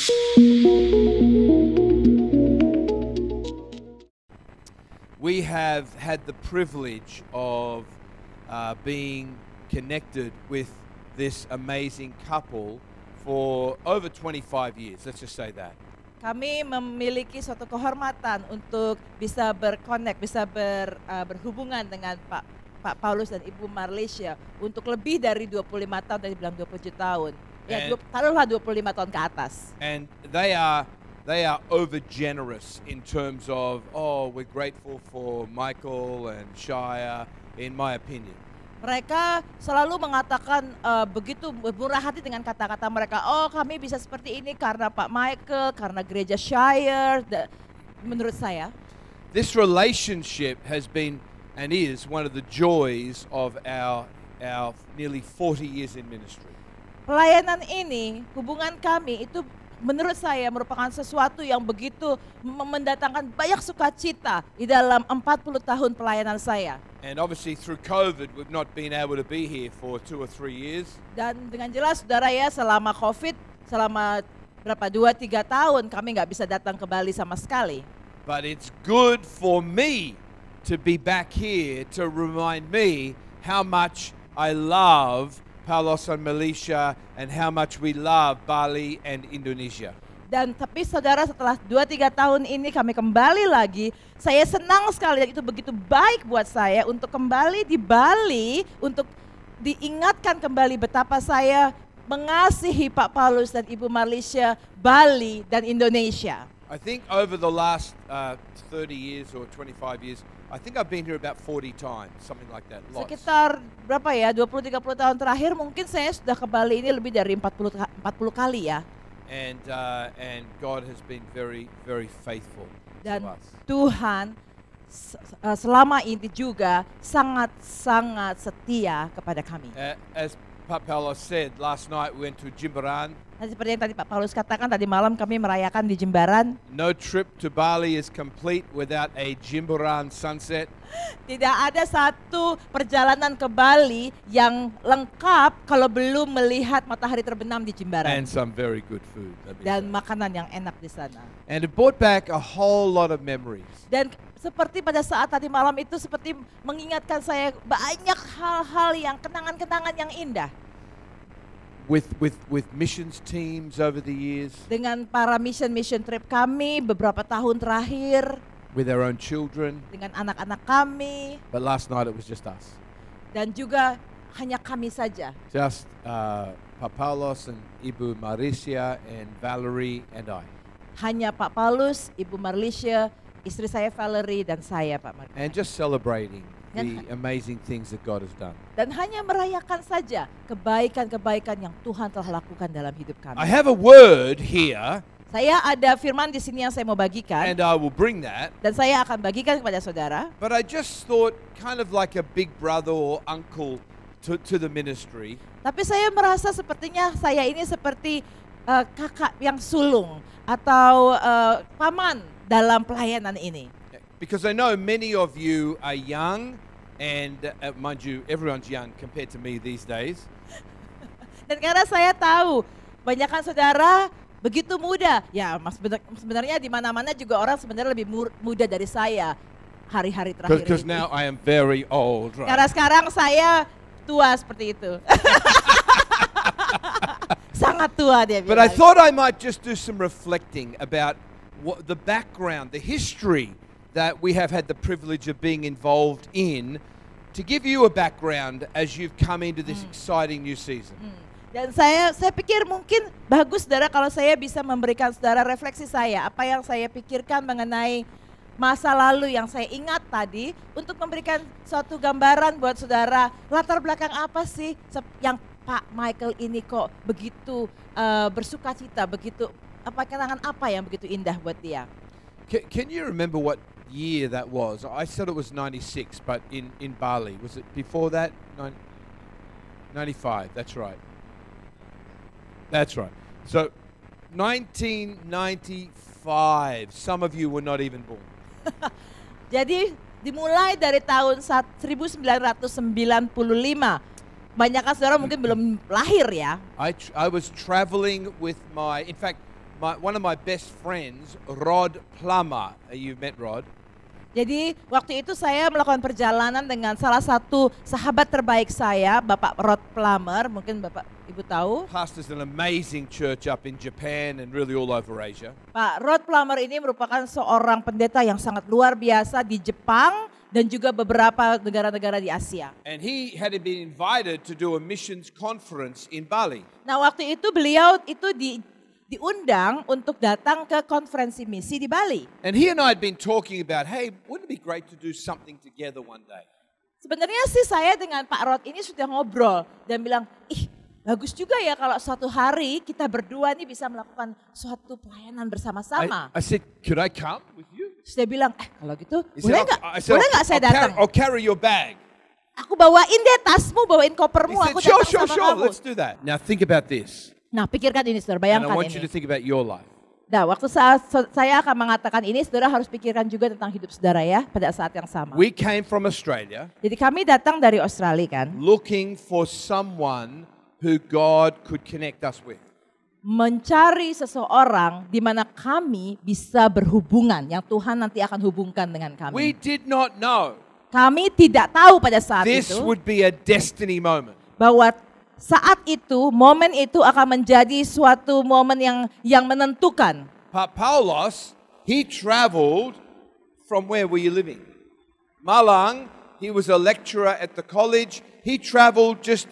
We have had the privilege of being connected with this amazing couple for over 25 years. Let's just say that. Kami memiliki suatu kehormatan untuk bisa berconnect, bisa berhubungan dengan Pak Paulus dan Ibu Marlisha untuk lebih dari 25 tahun, tadi bilang 27 tahun. Ya, taruhlah 25 tahun ke atas. And they are over generous in terms of, oh, we're grateful for Michael and Shia, in my opinion. Mereka selalu mengatakan begitu murah hati dengan kata-kata mereka. Oh, kami bisa seperti ini karena Pak Michael, karena gereja Shire. Menurut saya, this relationship has been and is one of the joys of our nearly 40 years in ministry. Pelayanan ini, hubungan kami itu menurut saya merupakan sesuatu yang begitu mendatangkan banyak sukacita di dalam 40 tahun pelayanan saya. And obviously through COVID we've not been able to be here for 2 or 3 years. Dan dengan jelas saudara ya, selama COVID, selama berapa 2-3 tahun kami nggak bisa datang ke Bali sama sekali. But it's good for me to be back here to remind me how much I love Paulos and Malaysia and how much we love Bali and Indonesia. Dan tapi saudara, setelah 2-3 tahun ini kami kembali lagi, saya senang sekali dan itu begitu baik buat saya untuk kembali di Bali, untuk diingatkan kembali betapa saya mengasihi Pak Paulus dan Ibu Marlisha, Bali dan Indonesia. I think over the last 30 years or 25 years, I think I've been here about 40 times, something like that. Lots. Sekitar berapa ya, 20-30 tahun terakhir mungkin saya sudah ke Bali ini lebih dari 40 kali ya. And God has been very, very faithful Dan to us. Tuhan selama ini juga sangat-sangat setia kepada kami. As Pak Paulos said, last night we went to Jimbaran. Nah, seperti yang tadi Pak Paulus katakan, tadi malam kami merayakan di Jimbaran. No trip to Bali is complete without a Jimbaran sunset. Tidak ada satu perjalanan ke Bali yang lengkap kalau belum melihat matahari terbenam di Jimbaran. And some very good food. Dan makanan yang enak di sana. And it brought back a whole lot of memories. Dan seperti pada saat tadi malam itu seperti mengingatkan saya banyak hal-hal yang kenangan-kenangan yang indah. With missions teams over the years. Dengan para mission trip kami beberapa tahun terakhir. With our own children. Dengan anak-anak kami. But last night it was just us. Dan juga hanya kami saja. Just Pak Paulus and Ibu Marlisha and Valerie and I. Hanya Pak Paulus, Ibu Marlisha, istri saya Valerie dan saya Pak Marlisha. And just celebrating the amazing things that God has done. Dan hanya merayakan saja kebaikan-kebaikan yang Tuhan telah lakukan dalam hidup kami. I have a word here. Saya ada firman di sini yang saya mau bagikan. And I will bring that. Dan saya akan bagikan kepada saudara. But I just thought kind of like a big brother or uncle to the ministry. Tapi saya merasa sepertinya saya ini seperti kakak yang sulung atau paman dalam pelayanan ini. Because I know many of you are young and mind you, everyone's young compared to me these days. Dan karena saya tahu banyakkan saudara begitu muda. Ya, sebenarnya di mana-mana juga orang sebenarnya lebih muda dari saya hari-hari terakhir ini. Because now I am very old, right? Karena sekarang saya tua seperti itu. Sangat tua dia bilang. But I thought I might just do some reflecting about what the background, the history that we have had the privilege of being involved in, to give you a background as you've come into this exciting new season. Dan saya pikir mungkin bagus saudara kalau saya bisa memberikan saudara refleksi saya, apa yang saya pikirkan mengenai masa lalu yang saya ingat tadi, untuk memberikan suatu gambaran buat saudara, latar belakang apa sih yang Pak Michael ini kok begitu bersukacita, begitu kenangan apa yang begitu indah buat dia. Can you remember what year that was? I said it was 96, but in Bali. Was it before that? 95, that's right. That's right. So 1995, some of you were not even born. Jadi dimulai dari tahun 1995. Banyak saudara mungkin belum lahir ya. I was traveling with in fact, one of my best friends, Rod Plummer. You've met Rod. Jadi waktu itu saya melakukan perjalanan dengan salah satu sahabat terbaik saya, Bapak Rod Plummer, mungkin Bapak Ibu tahu. Pastors an amazing church up in Japan and really all over Asia. Pak Rod Plummer ini merupakan seorang pendeta yang sangat luar biasa di Jepang dan juga beberapa negara-negara di Asia. And he had been invited to do a missions conference in Bali. Nah waktu itu beliau itu diundang untuk datang ke konferensi misi di Bali. And he and I had been talking about, hey, wouldn't it be great to do something together one day? Sebenarnya sih saya dengan Pak Rod ini sudah ngobrol dan bilang, bagus juga ya kalau suatu hari kita berdua nih bisa melakukan suatu pelayanan bersama-sama. I said, could I come with you? Terus dia bilang, kalau gitu He said, boleh nggak saya datang? I'll carry your bag. Aku bawain deh tasmu, bawain He kopermu, said, aku sure, datang sama kamu. let's do that. Now think about this. Nah pikirkan ini saudara, And I bayangkan want you to ini. think about your life. Nah waktu saya akan mengatakan ini, saudara harus pikirkan juga tentang hidup saudara ya pada saat yang sama. We came from Australia Jadi kami datang dari Australia kan, looking for someone who God could connect us with. mencari seseorang di mana kami bisa berhubungan, yang Tuhan nanti akan hubungkan dengan We kami. did not know Kami tidak tahu pada saat this itu would be a destiny moment. bahwa saat itu, momen itu akan menjadi suatu momen yang menentukan. Paulos, he traveled from where were you living? Malang, he was a lecturer at the college. He traveled just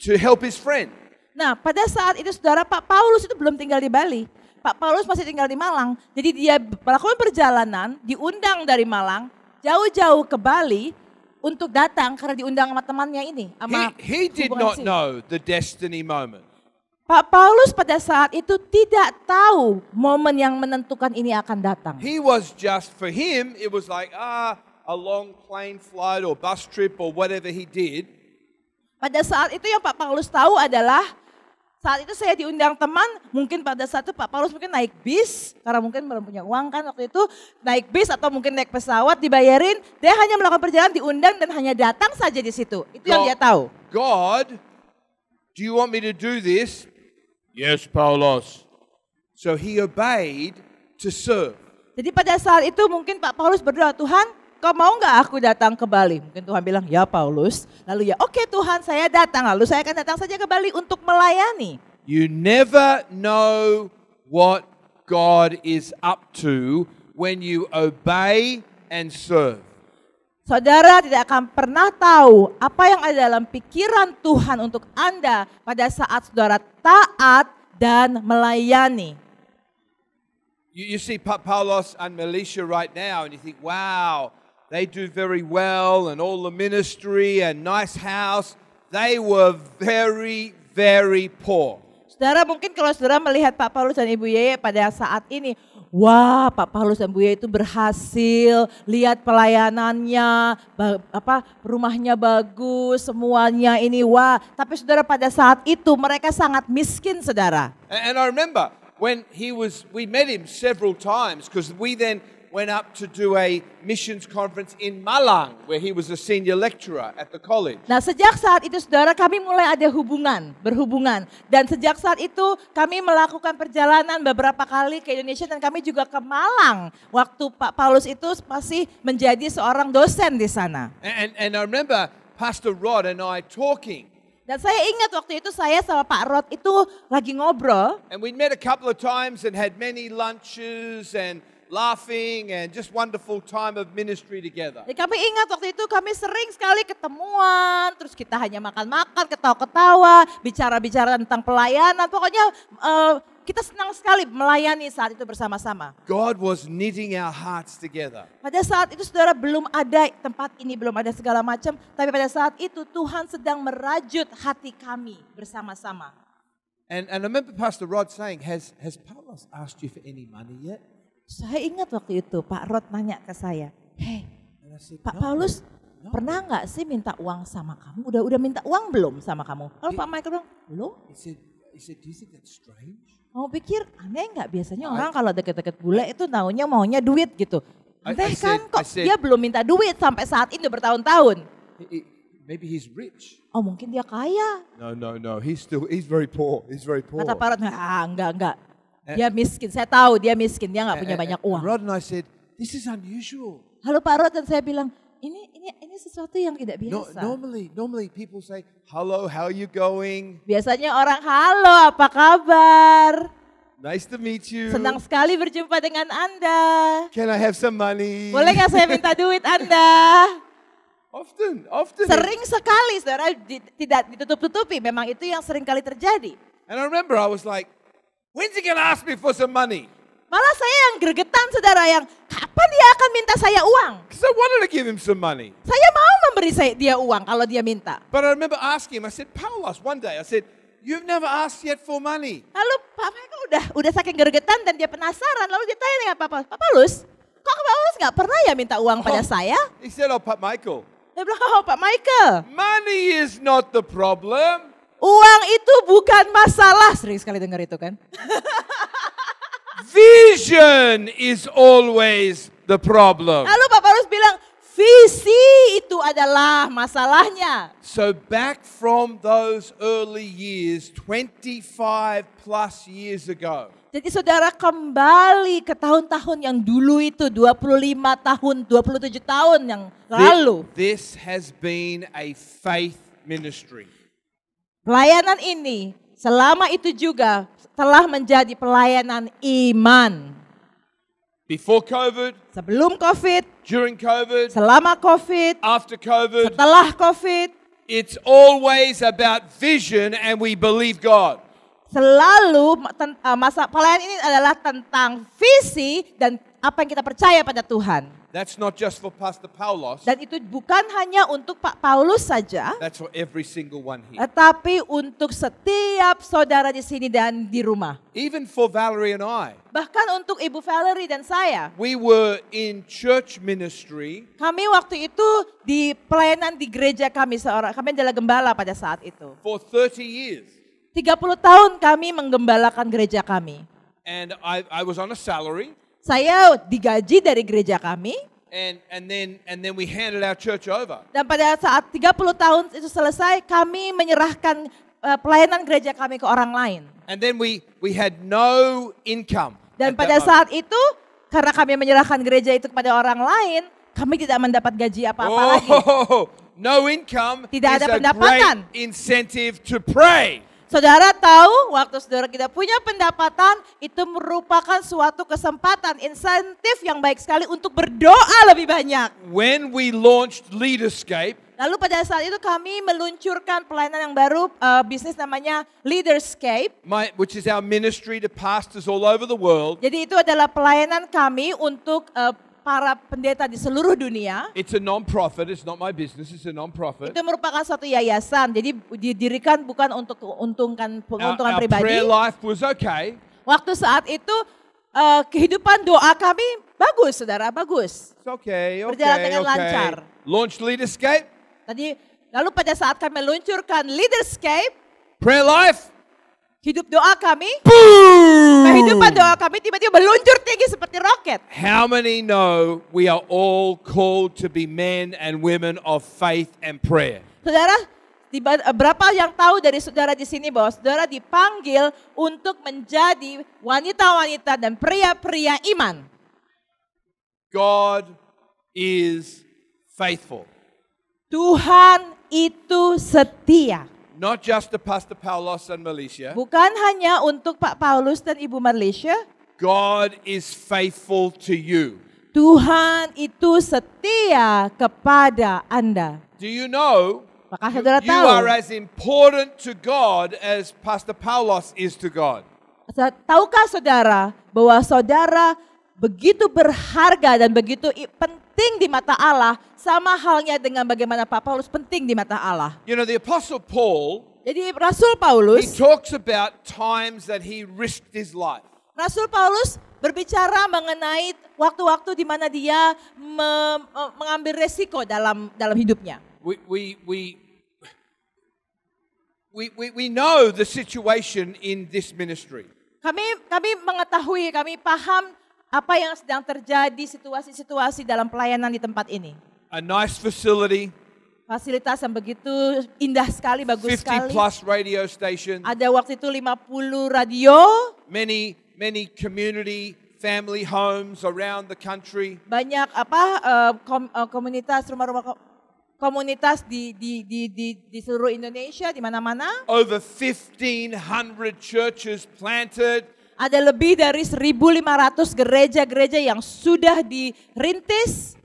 to help his friend. Nah, pada saat itu saudara, Pak Paulus itu belum tinggal di Bali. Pak Paulus masih tinggal di Malang. Jadi dia melakukan perjalanan, diundang dari Malang, jauh-jauh ke Bali untuk datang karena diundang sama temannya ini. Sama He did hubungan not sini. know the destiny moment. Pak Paulus pada saat itu tidak tahu momen yang menentukan ini akan datang. He was just, for him, it was like, a long plane flight or bus trip or whatever he did. Pada saat itu yang Pak Paulus tahu adalah saat itu saya diundang teman, mungkin pada saat itu Pak Paulus mungkin naik bis, karena mungkin belum punya uang kan waktu itu, naik bis atau mungkin naik pesawat dibayarin, dia hanya melakukan perjalanan diundang dan hanya datang saja di situ. Itu yang dia tahu. God, do you want me to do this? Yes, Paulos. So he obeyed to serve. Jadi pada saat itu mungkin Pak Paulus berdoa, Tuhan kau mau nggak aku datang ke Bali? Mungkin Tuhan bilang, ya Paulus. Lalu ya oke Tuhan saya datang, lalu saya akan datang saja ke Bali untuk melayani. You never know what God is up to when you obey and serve. Saudara tidak akan pernah tahu apa yang ada dalam pikiran Tuhan untuk Anda pada saat saudara taat dan melayani. You see Paulos and Melisha right now and you think, wow, they do very well and all the ministry and nice house. They were very, very poor. Saudara mungkin kalau saudara melihat Pak Paulus dan Ibu Yeye pada saat ini, wah Pak Paulus dan Ibu Yeye itu berhasil, lihat pelayanannya, rumahnya bagus, semuanya ini wah. Tapi saudara pada saat itu mereka sangat miskin saudara. And I remember when we met him several times because we then went up to do a missions conference in Malang where he was a senior lecturer at the college. Nah sejak saat itu saudara kami mulai ada berhubungan. Dan sejak saat itu kami melakukan perjalanan beberapa kali ke Indonesia dan kami juga ke Malang. Waktu Pak Paulus itu masih menjadi seorang dosen di sana. And I remember Pastor Rod and I talking. Dan saya ingat waktu itu saya sama Pak Rod itu lagi ngobrol. And we met a couple of times and had many lunches and laughing and just wonderful time of ministry together. Jadi kami ingat waktu itu kami sering sekali ketemuan, terus kita hanya makan-makan, ketawa-ketawa, bicara-bicara tentang pelayanan. Pokoknya kita senang sekali melayani saat itu bersama-sama. God was knitting our hearts together. Pada saat itu saudara belum ada tempat ini, belum ada segala macam. Tapi pada saat itu Tuhan sedang merajut hati kami bersama-sama. And I remember Pastor Rod saying, has Paulos asked you for any money yet? Saya ingat waktu itu Pak Rod nanya ke saya, hey And I said, Pak "No, Paulus no." pernah nggak sih minta uang sama kamu? Udah minta uang belum sama kamu? Lalu Pak Michael bilang, belum. He said, do you think that's strange? Mau pikir aneh nggak? Biasanya orang kalau deket-deket bule itu maunya duit gitu. Aneh kan kok dia belum minta duit sampai saat ini bertahun-tahun. Maybe he's rich. Oh mungkin dia kaya. No. He's very poor. He's very poor. Kata Pak Rod, enggak. Dia miskin, saya tahu dia miskin, dia nggak punya And- banyak and uang. Rod and I said, this is unusual. Lalu Pak Rod dan saya bilang, ini sesuatu yang tidak No, biasa. normally people say, hello, how are you going? Biasanya orang, halo apa kabar? Nice to meet you. Senang sekali berjumpa dengan Anda. Can I have some money? Boleh nggak saya minta duit Anda? Often. Sering sekali, saudara, tidak ditutup-tutupi. Memang itu yang sering kali terjadi. And I remember I was like, when's he going to ask me for some money? Malah saya yang gregetan, saudara, yang kapan dia akan minta saya uang? Because I wanted to give him some money. Saya mau memberi dia uang kalau dia minta. But I remember asking him, I said, Paulos, one day, I said, you've never asked yet for money. Lalu Pak Michael udah saking gregetan dan dia penasaran. Lalu dia tanya dengan Pak Paulus, kok Pak Paulus nggak pernah ya minta uang pada saya? He said, oh, Pat Michael, Dia bilang, oh Pak Michael, money is not the problem. uang itu bukan masalah. Sering sekali dengar itu kan. Vision is always the problem. Lalu Pak Paulus bilang, visi itu adalah masalahnya. So back from those early years, 25 plus years ago, Jadi saudara kembali ke tahun-tahun yang dulu itu, 25 tahun, 27 tahun yang lalu. this has been a faith ministry. Pelayanan ini selama itu juga telah menjadi pelayanan iman. Before COVID, Sebelum COVID, during COVID, selama COVID, after COVID, setelah COVID, it's always about vision and we believe God. selalu masa pelayanan ini adalah tentang visi dan apa yang kita percaya pada Tuhan. That's not just for Pastor Paulos, Dan itu bukan hanya untuk Pak Paulus saja, that's for every single one here. tetapi untuk setiap saudara di sini dan di rumah. Even for Valerie and I. Bahkan untuk Ibu Valerie dan saya. We were in church ministry Kami waktu itu di pelayanan di gereja kami, kami adalah gembala pada saat itu. for 30 years. 30 tahun kami menggembalakan gereja kami. And I was on a salary. Saya digaji dari gereja kami. And then we handed our church over. Dan pada saat 30 tahun itu selesai, kami menyerahkan pelayanan gereja kami ke orang lain. And then we had no income. Dan at pada that saat itu, karena kami menyerahkan gereja itu kepada orang lain, kami tidak mendapat gaji apa-apa lagi. No income Tidak is ada a pendapatan. great incentive to pray. Saudara tahu, waktu saudara kita punya pendapatan, itu merupakan suatu kesempatan, insentif yang baik sekali untuk berdoa lebih banyak. When we launched Leaderscape, Lalu pada saat itu kami meluncurkan pelayanan yang baru, bisnis namanya Leaderscape. which is our ministry to pastors all over the world. Jadi itu adalah pelayanan kami untuk para pendeta di seluruh dunia. It's a non-profit. It's not my business. It's a non-profit. Itu merupakan suatu yayasan, jadi didirikan bukan untuk keuntungan Our pribadi. prayer life was okay. Waktu saat itu kehidupan doa kami bagus, saudara, bagus. It's okay. Berjalan dengan lancar. Launched Leaderscape. Tadi lalu pada saat kami meluncurkan Leaderscape, Prayer life. hidup doa kami, Boom! kehidupan doa kami tiba-tiba meluncur tinggi seperti roket. How many know we are all called to be men and women of faith and prayer? Saudara, berapa yang tahu dari saudara di sini bahwa saudara dipanggil untuk menjadi wanita-wanita dan pria-pria iman? God is faithful. Tuhan itu setia. Not just to Pastor Paulos and Malaysia. Bukan hanya untuk Pak Paulus dan Ibu Marlisha. God is faithful to you. Tuhan itu setia kepada Anda. Do you know Maka saudara you tahu, are as important to God as Pastor Paulos is to God? tahukah saudara bahwa saudara begitu berharga dan begitu penting di mata Allah, sama halnya dengan bagaimana Pak Paulus penting di mata Allah. You know, the Apostle Paul, Jadi Rasul he Paulus, talks about times that he risked his life. Rasul Paulus berbicara mengenai waktu-waktu di mana dia mengambil resiko dalam hidupnya. We know the situation in this ministry. Kami mengetahui, kami paham apa yang sedang terjadi, situasi-situasi dalam pelayanan di tempat ini. A nice facility, Fasilitas yang begitu indah sekali, bagus 50 sekali. plus radio stations, Ada waktu itu 50 radio, many many community family homes around the country. Banyak komunitas rumah-rumah komunitas di seluruh Indonesia di mana-mana. Over 1,500 churches planted. Ada lebih dari 1.500 gereja-gereja yang sudah dirintis.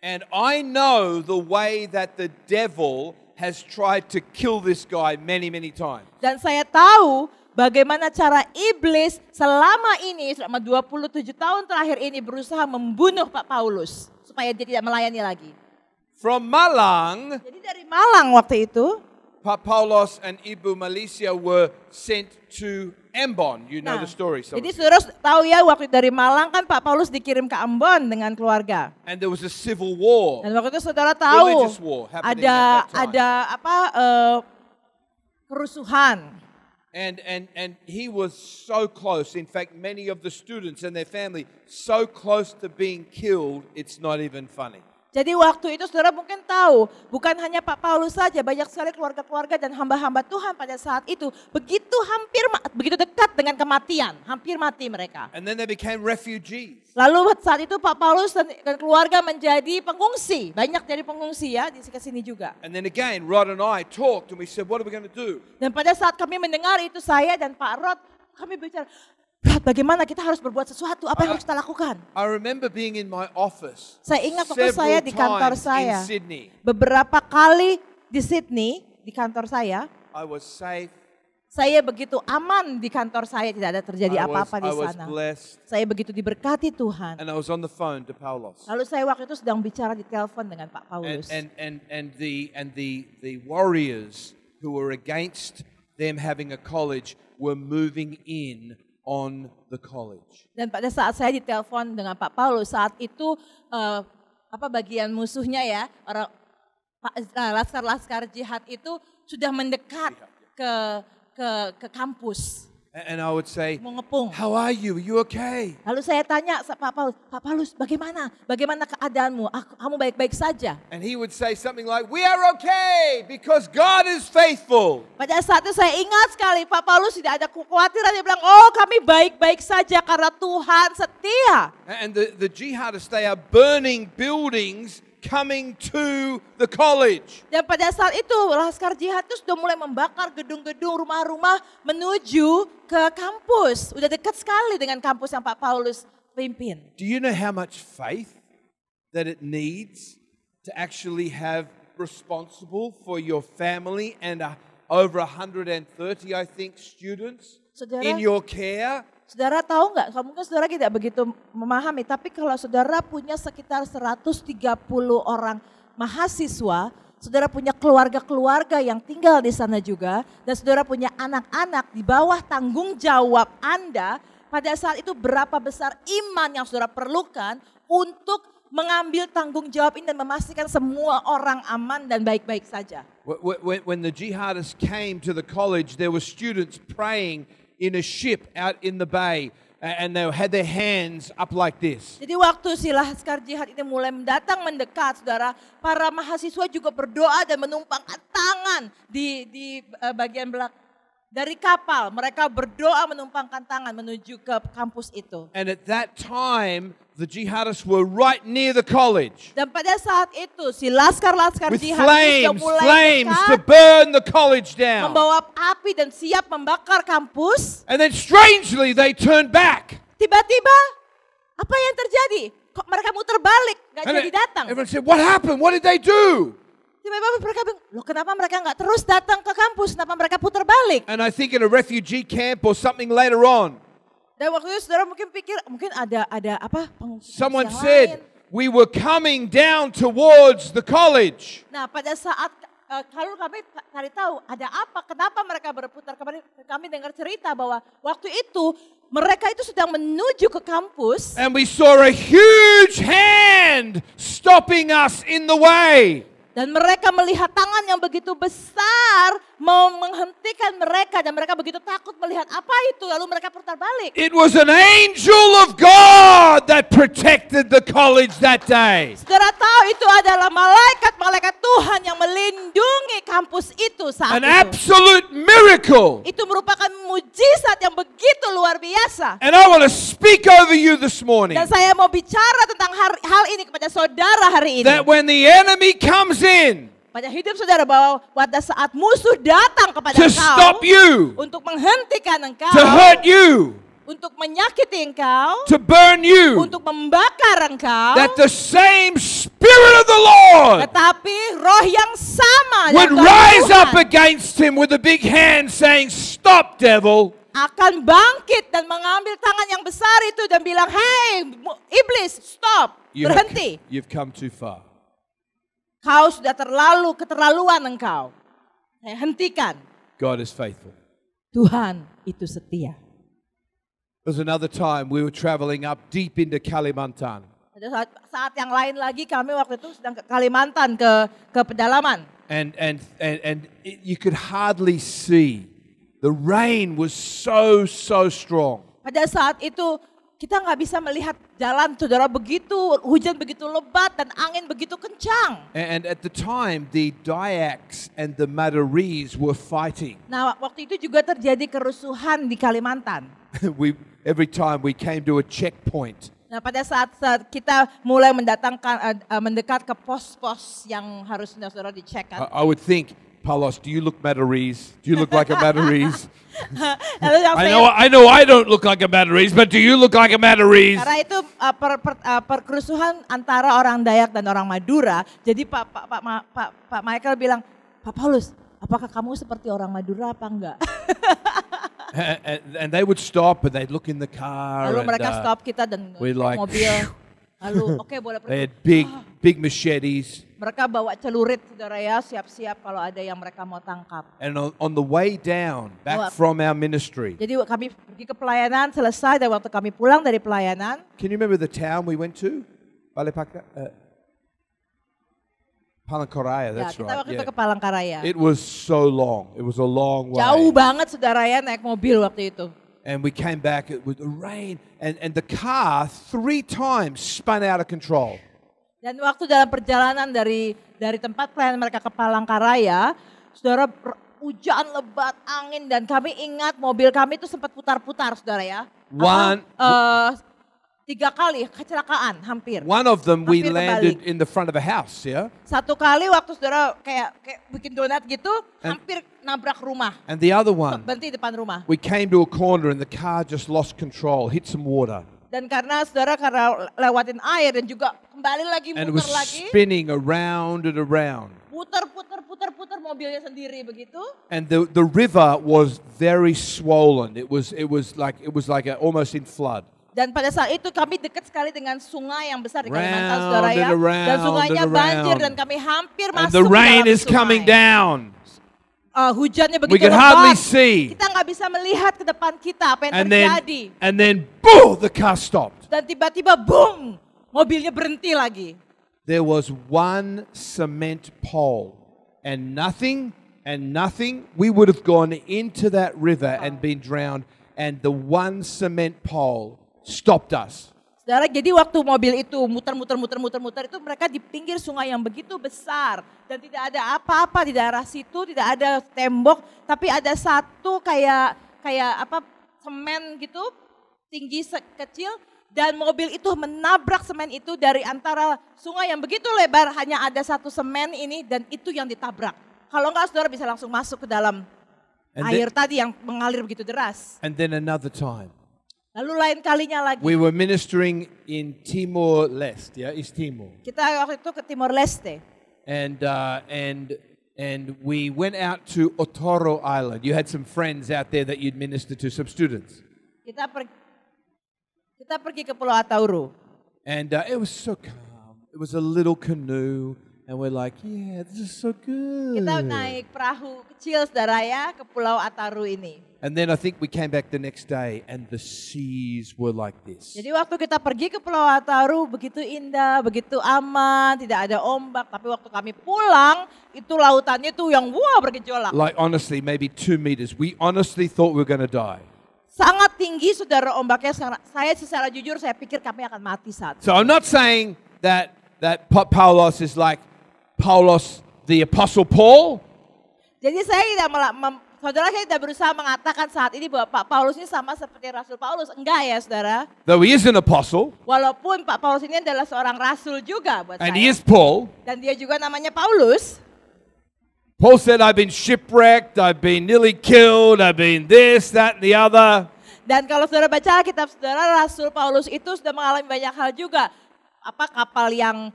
And I know the way that the devil has tried to kill this guy many times. Dan saya tahu bagaimana cara iblis selama 27 tahun terakhir ini berusaha membunuh Pak Paulus supaya dia tidak melayani lagi. From Malang, Jadi dari Malang waktu itu, Pak Paulos and Ibu Malaysia were sent to Ambon. You know the story. Jadi saudara tahu ya waktu dari Malang kan Pak Paulus dikirim ke Ambon dengan keluarga. And there was a civil war. Dan waktu itu saudara tahu Religious war happening at that time. ada kerusuhan. And he was so close. In fact, many of the students and their family so close to being killed, it's not even funny. Jadi waktu itu saudara mungkin tahu, bukan hanya Pak Paulus saja, banyak sekali keluarga-keluarga dan hamba-hamba Tuhan pada saat itu begitu dekat dengan kematian, hampir mati mereka. And then they became refugees. Lalu saat itu Pak Paulus dan keluarga menjadi pengungsi, banyak jadi pengungsi ya di sini juga. And then again, Rod and I talked and we said, what are we going to do? Dan pada saat kami mendengar itu, saya dan Pak Rod, kami bicara, Rod, bagaimana kita harus berbuat sesuatu, apa yang harus kita lakukan? I remember being in my office Saya ingat waktu saya di kantor times saya, in Sydney. beberapa kali di Sydney, di kantor saya was safe. Saya begitu aman di kantor saya, tidak ada terjadi apa-apa di I was sana. blessed. Saya begitu diberkati Tuhan. And I was on the phone to Paulos. Lalu saya waktu itu sedang bicara di telepon dengan Pak Paulus. And the warriors who were against them having a college were moving in on the college. Dan pada saat saya ditelepon dengan Pak Paulus, saat itu bagian musuhnya ya, orang laskar-laskar jihad itu sudah mendekat ke kampus. And I would say, mengepung. how are you? Are you okay? Lalu saya tanya Pak Paulus, bagaimana? Bagaimana keadaanmu? Kamu baik-baik saja? And he would say something like, we are okay because God is faithful. Pada saat itu saya ingat sekali Pak Paulus tidak ada kekhawatiran. Dia bilang, oh kami baik-baik saja karena Tuhan setia. And the jihadists, they are burning buildings coming to the college. Dan pada saat itu laskar jihad itu sudah mulai membakar gedung-gedung, rumah-rumah menuju ke kampus. Udah dekat sekali dengan kampus yang Pak Paulus pimpin. Do you know how much faith that it needs to actually have responsible for your family and over 130, I think, students in your care? Saudara tahu nggak, mungkin saudara tidak begitu memahami, tapi kalau saudara punya sekitar 130 orang mahasiswa, saudara punya keluarga-keluarga yang tinggal di sana juga, dan saudara punya anak-anak di bawah tanggung jawab Anda, pada saat itu berapa besar iman yang saudara perlukan untuk mengambil tanggung jawab ini dan memastikan semua orang aman dan baik-baik saja. When the jihadists came to the college, there were students praying in a ship out in the bay, and they had their hands up like this. Jadi waktu si laskar jihad ini mulai mendekat, saudara, para mahasiswa juga berdoa dan menumpangkan tangan di bagian belakang dari kapal. Mereka berdoa menumpangkan tangan menuju ke kampus itu. And at that time, the jihadists were right near the college. Dan pada saat itu si laskar-laskar With jihad itu flames mulai to dekat, burn the college down. membawa api dan siap membakar kampus. And then strangely they turned back. Tiba-tiba apa yang terjadi? Kok mereka muter balik, nggak And jadi datang? everyone said, what happened? What did they do? Tiba-tiba mereka bilang, loh kenapa mereka nggak terus datang ke kampus? Kenapa mereka putar balik? And I think in a refugee camp or something later on, Dan waktu itu saudara mungkin pikir, mungkin ada apa? someone yang said, lain. we were coming down towards the college. Nah pada saat kalau kami cari tahu ada apa, kenapa mereka berputar kembali, kami dengar cerita bahwa waktu itu mereka itu sedang menuju ke kampus. And we saw a huge hand stopping us in the way. Dan mereka melihat tangan yang begitu besar mau menghentikan mereka dan mereka begitu takut melihat apa itu, lalu mereka putar balik. It was an angel of God that protected the college that day. Saudara tahu itu adalah malaikat Tuhan yang melindungi kampus itu saat An itu. absolute miracle. Itu merupakan mujizat yang begitu luar biasa. And I want to speak over you this morning Dan saya mau bicara tentang hal ini kepada saudara hari ini. that when the enemy comes in Pada hidup saudara bahwa pada saat musuh datang kepada to engkau stop you, untuk menghentikan engkau, to hurt you, untuk menyakiti engkau, to burn you, untuk membakar engkau, that the same Spirit of the Lord tetapi roh yang sama would dari rise Tuhan up against him with a big hand saying, "Stop, devil." akan bangkit dan mengambil tangan yang besar itu dan bilang, "Hei iblis, stop, berhenti. You've come too far. Kau sudah keterlaluan engkau. Hentikan." God is faithful. Tuhan itu setia. There was another time we were traveling up deep into Kalimantan. Pada saat yang lain lagi kami waktu itu sedang ke Kalimantan ke pedalaman. And you could hardly see. The rain was so strong. Pada saat itu kita nggak bisa melihat jalan, saudara, begitu hujan begitu lebat dan angin begitu kencang. And at the time, the Dayaks and the Madaris were fighting. Nah, waktu itu juga terjadi kerusuhan di Kalimantan. Every time we came to a checkpoint, Nah, pada saat kita mulai mendekat ke pos-pos yang harus saudara dicek kan. I would think, Paulus, do you look Madaris? Do you look like a Madaris? Lalu yang I know I don't look like a Madaris, but do you look like a Madaris? karena itu perkerusuhan antara orang Dayak dan orang Madura. Jadi Pak Michael bilang, "Pak Paulus, apakah kamu seperti orang Madura apa enggak?" And they would stop and they'd look in the car. Lalu and, mereka stop kita dan we're like, mobil. Lalu oke, boleh they pergi. had big machetes. Mereka bawa celurit, saudara ya, siap-siap kalau ada yang mereka mau tangkap. And on the way down, back Bawa- from our ministry, Jadi kami pergi ke pelayanan, selesai dan waktu kami pulang dari pelayanan, can you remember the town we went to? Palangkaraya, ya, that's kita right. waktu itu Yeah. ke Palangkaraya. It was so long. It was a long way. Jauh banget saudara ya naik mobil waktu itu. And we came back with the rain, and the car 3 times spun out of control. Dan waktu dalam perjalanan dari tempat pelayanan mereka ke Palangkaraya, saudara, hujan lebat, angin, dan kami ingat mobil kami itu sempat putar-putar, saudara ya. 3 kali kecelakaan hampir. One of them we Hampir landed kebalik. in the front of a house, yeah? Satu kali waktu saudara kayak bikin donat gitu, hampir nabrak rumah. And the other one, Berhenti depan rumah. we came to a corner and the car just lost control, hit some water. Dan karena lewatin air dan juga kembali lagi, And it was muter lagi. spinning around and around. Putar mobilnya sendiri begitu. And the river was very swollen. It was like almost in flood. Dan pada saat itu kami dekat sekali dengan sungai yang besar di Kalimantan, Round saudara ya. and around Dan sungainya and banjir around. dan kami hampir And masuk the ke rain dalam is coming sungai. down. Hujannya We begitu could hardly lebat. see. Kita nggak bisa melihat ke depan kita apa yang And terjadi. then boom, the car stopped. Dan tiba-tiba boom, mobilnya berhenti lagi. There was one cement pole and nothing, we would have gone into that river and been drowned, and the one cement pole stopped us. Saudara, jadi waktu mobil itu muter itu mereka di pinggir sungai yang begitu besar dan tidak ada apa-apa di daerah situ, tidak ada tembok, tapi ada satu kayak semen gitu tinggi kecil dan mobil itu menabrak semen itu dari antara sungai yang begitu lebar, hanya ada satu semen ini dan itu yang ditabrak. Kalau enggak saudara bisa langsung masuk ke dalam air tadi yang mengalir begitu deras. And then another time, Lalu lain kalinya lagi, we were ministering in Timor-Leste, yeah, East Timor. kita waktu itu ke Timor Leste. And we went out to Otoro Island. You had some friends out there that you'd minister to, some students. Kita pergi ke Pulau Atauru. And it was so calm. It was a little canoe, And we're like, yeah, this is so good. Kita naik perahu kecil saudara ya ke Pulau Ataru ini. And then I think we came back the next day and the seas were like this. Jadi waktu kita pergi ke Pulau Ataru begitu indah, begitu aman, tidak ada ombak. Tapi waktu kami pulang itu lautannya tuh yang wah bergejolak. Like honestly, maybe 2 meters. We honestly thought we were going to die. Sangat tinggi saudara ombaknya. Saya secara jujur saya pikir kami akan mati saat. So I'm not saying that Paulos is like Paulos the Apostle Paul. Jadi saya tidak saudara saya tidak berusaha mengatakan saat ini bahwa Pak Paulus ini sama seperti Rasul Paulus. Enggak ya saudara. Though he is an apostle. Walaupun Pak Paulus ini adalah seorang rasul juga buat And saya. he is Paul. Dan dia juga namanya Paulus. Paul said, I've been shipwrecked, I've been nearly killed, I've been this, that, and the other. Dan kalau saudara baca Alkitab saudara, Rasul Paulus itu sudah mengalami banyak hal juga. Apa kapal yang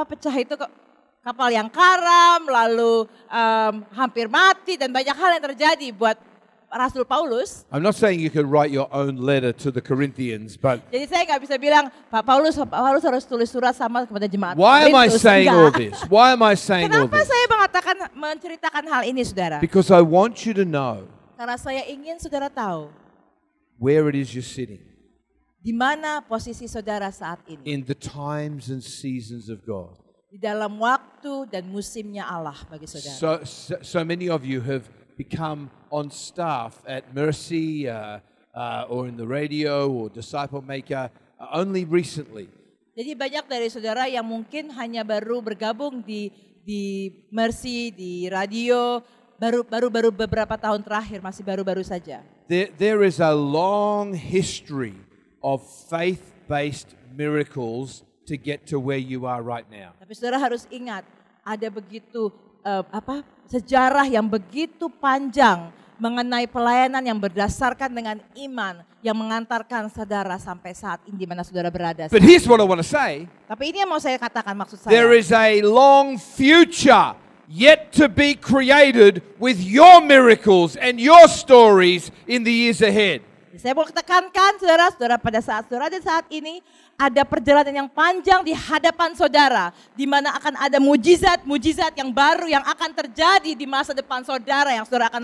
pecah itu, kapal yang karam, lalu hampir mati dan banyak hal yang terjadi buat Rasul Paulus. I'm not saying you can write your own letter to the Corinthians, but Jadi saya nggak bisa bilang Pak Paulus harus tulis surat sama kepada jemaat. why am I Korintus. saying Enggak. all this? Why am I saying all Kenapa this? saya menceritakan hal ini saudara? Because I want you to know Karena saya ingin saudara tahu where it is you're sitting di mana posisi saudara saat ini. in the times and seasons of God. Di dalam waktu dan musimnya Allah bagi saudara. So many of you have become on staff at Mercy or in the radio or Disciple Maker only recently. Jadi banyak dari saudara yang mungkin hanya baru bergabung di Mercy, di radio, baru beberapa tahun terakhir, masih baru-baru saja. There is a long history of faith-based miracles to get to where you are right now. Tapi saudara harus ingat, ada begitu sejarah yang begitu panjang mengenai pelayanan yang berdasarkan dengan iman yang mengantarkan saudara sampai saat ini di mana saudara berada. But here's what I want to say. Tapi ini yang mau saya katakan maksud saya. There is a long future yet to be created with your miracles and your stories in the years ahead. Saya mau tekankan saudara pada saat saudara dan saat ini ada perjalanan yang panjang di hadapan saudara, di mana akan ada mujizat yang baru yang akan terjadi di masa depan saudara yang saudara akan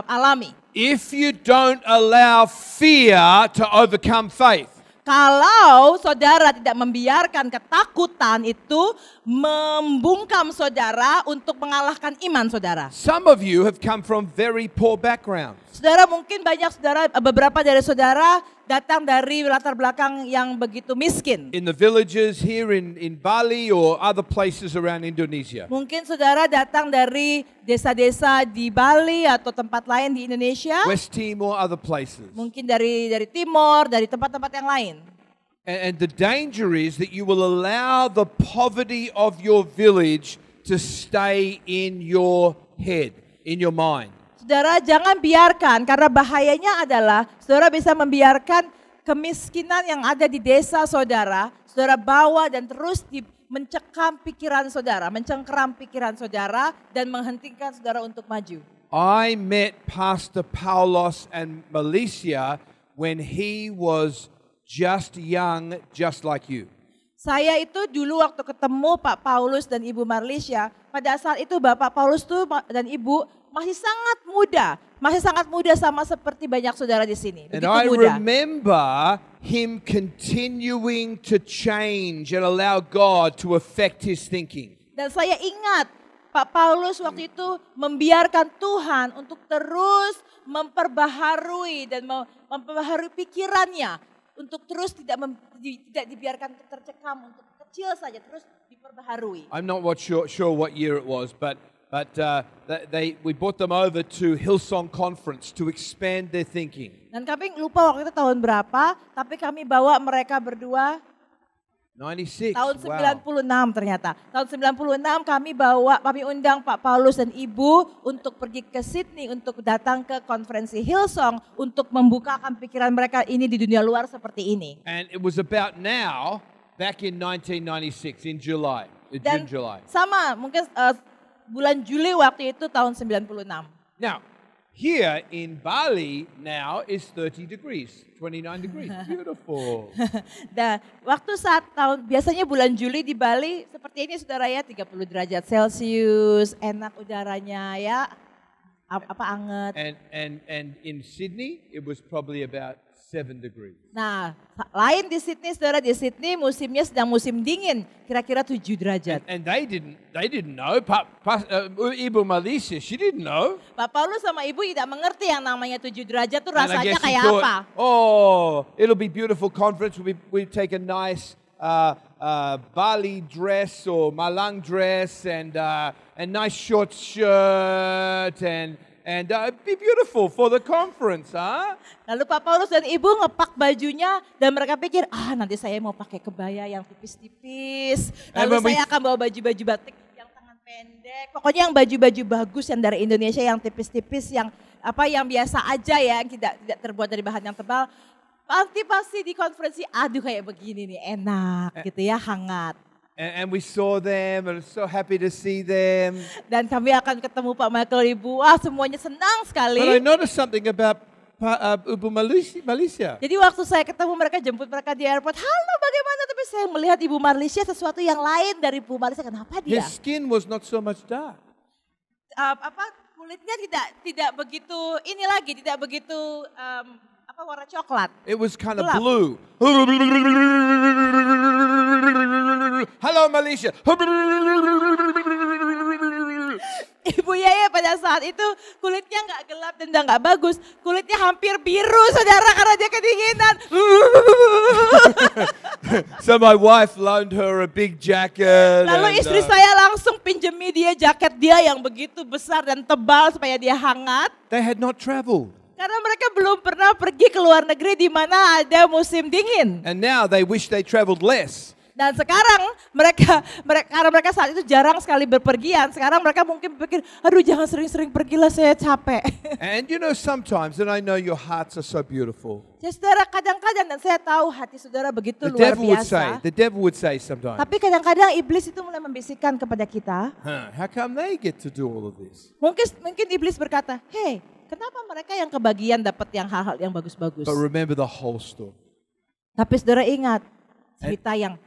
alami. If you don't allow fear to overcome faith, Kalau saudara tidak membiarkan ketakutan itu membungkam saudara untuk mengalahkan iman saudara. some of you have come from very poor backgrounds. Saudara mungkin beberapa dari saudara datang dari latar belakang yang begitu miskin. In the villages here in Bali or other places around Indonesia. Mungkin saudara datang dari desa-desa di Bali atau tempat lain di Indonesia. West Timor, other places. Mungkin dari Timor, dari tempat-tempat yang lain. And the danger is that you will allow the poverty of your village to stay in your head, in your mind. Saudara jangan biarkan, karena bahayanya adalah saudara bisa membiarkan kemiskinan yang ada di desa saudara bawa dan terus mencengkeram pikiran saudara dan menghentikan saudara untuk maju. I met Pastor Paulos and Malaysia when he was just young, just like you. Saya itu dulu waktu ketemu Pak Paulus dan Ibu Marlisha, pada saat itu Bapak Paulus dan Ibu masih sangat muda sama seperti banyak saudara di sini. And Begitu I muda. remember him continuing to change and allow God to affect his thinking. Dan saya ingat Pak Paulus waktu itu membiarkan Tuhan untuk terus memperbaharui dan memperbaharui pikirannya. Untuk terus tidak dibiarkan tercekam, untuk kecil saja, terus diperbaharui. I'm not sure what year it was, but we brought them over to Hillsong Conference to expand their thinking. Dan kami lupa waktu itu tahun berapa, tapi kami bawa mereka berdua 96. tahun Wow. 96 ternyata. Tahun 96 kami undang Pak Paulus dan Ibu untuk pergi ke Sydney untuk datang ke konferensi Hillsong untuk membukakan pikiran mereka ini di dunia luar seperti ini. And it was about now, back in 1996, in July, Dan June, July. sama mungkin bulan Juli waktu itu tahun 96. Now, Here in Bali now is 30 degrees, 29 degrees. Beautiful. Dan waktu saat biasanya bulan Juli di Bali seperti ini saudara ya, 30 derajat Celcius, enak udaranya ya, anget. And in Sydney it was probably about 7 degrees. Nah, lain di Sydney saudara, di Sydney musimnya sedang musim dingin, kira-kira 7 derajat. And they didn't know. Ibu Malaysia, she didn't know. Pak Paulus sama Ibu tidak mengerti yang namanya 7 derajat tuh And I rasanya guess she kayak thought, apa. oh, it'll be beautiful conference. We take a nice Bali dress or Malang dress and nice short shirt and be beautiful for the conference, huh? Lalu Pak Paulus dan Ibu ngepak bajunya dan mereka pikir, nanti saya mau pakai kebaya yang tipis-tipis. Lalu saya akan bawa baju-baju batik yang tangan pendek. Pokoknya yang baju-baju bagus yang dari Indonesia yang tipis-tipis, yang biasa aja ya, yang tidak terbuat dari bahan yang tebal. Pasti di konferensi, aduh kayak begini nih, enak gitu ya, hangat. And we saw them and so happy to see them. Dan kami akan ketemu Pak Michael, Ibu. Semuanya senang sekali. But I noticed something about Ibu Malaysia. Jadi waktu saya ketemu mereka, jemput mereka di airport, halo bagaimana? Tapi saya melihat Ibu Malaysia sesuatu yang lain dari Ibu Malaysia. Kenapa dia? His skin was not so much dark. Kulitnya tidak begitu tidak begitu warna coklat. It was kind of Gelap. blue. Hello Malaysia. Ibu Yaya pada saat itu kulitnya nggak gelap dan nggak bagus, kulitnya hampir biru saudara karena dia kedinginan. So my wife loaned her a big jacket. Lalu istri saya langsung pinjemi dia jaket dia yang begitu besar dan tebal supaya dia hangat. They had not traveled. Karena mereka belum pernah pergi ke luar negeri di mana ada musim dingin. And now they wish they traveled less. Dan sekarang karena mereka saat itu jarang sekali berpergian, sekarang mereka mungkin berpikir, aduh jangan sering-sering pergilah saya capek. And you know sometimes, and I know your hearts are so beautiful. Ya saudara, kadang-kadang dan saya tahu hati saudara begitu luar biasa. The devil would say sometimes, Tapi kadang-kadang iblis itu mulai membisikkan kepada kita. how come they get to do all of this? Mungkin iblis berkata, hey, kenapa mereka yang kebagian dapat yang hal-hal yang bagus-bagus? But remember the whole story. Tapi saudara ingat cerita yang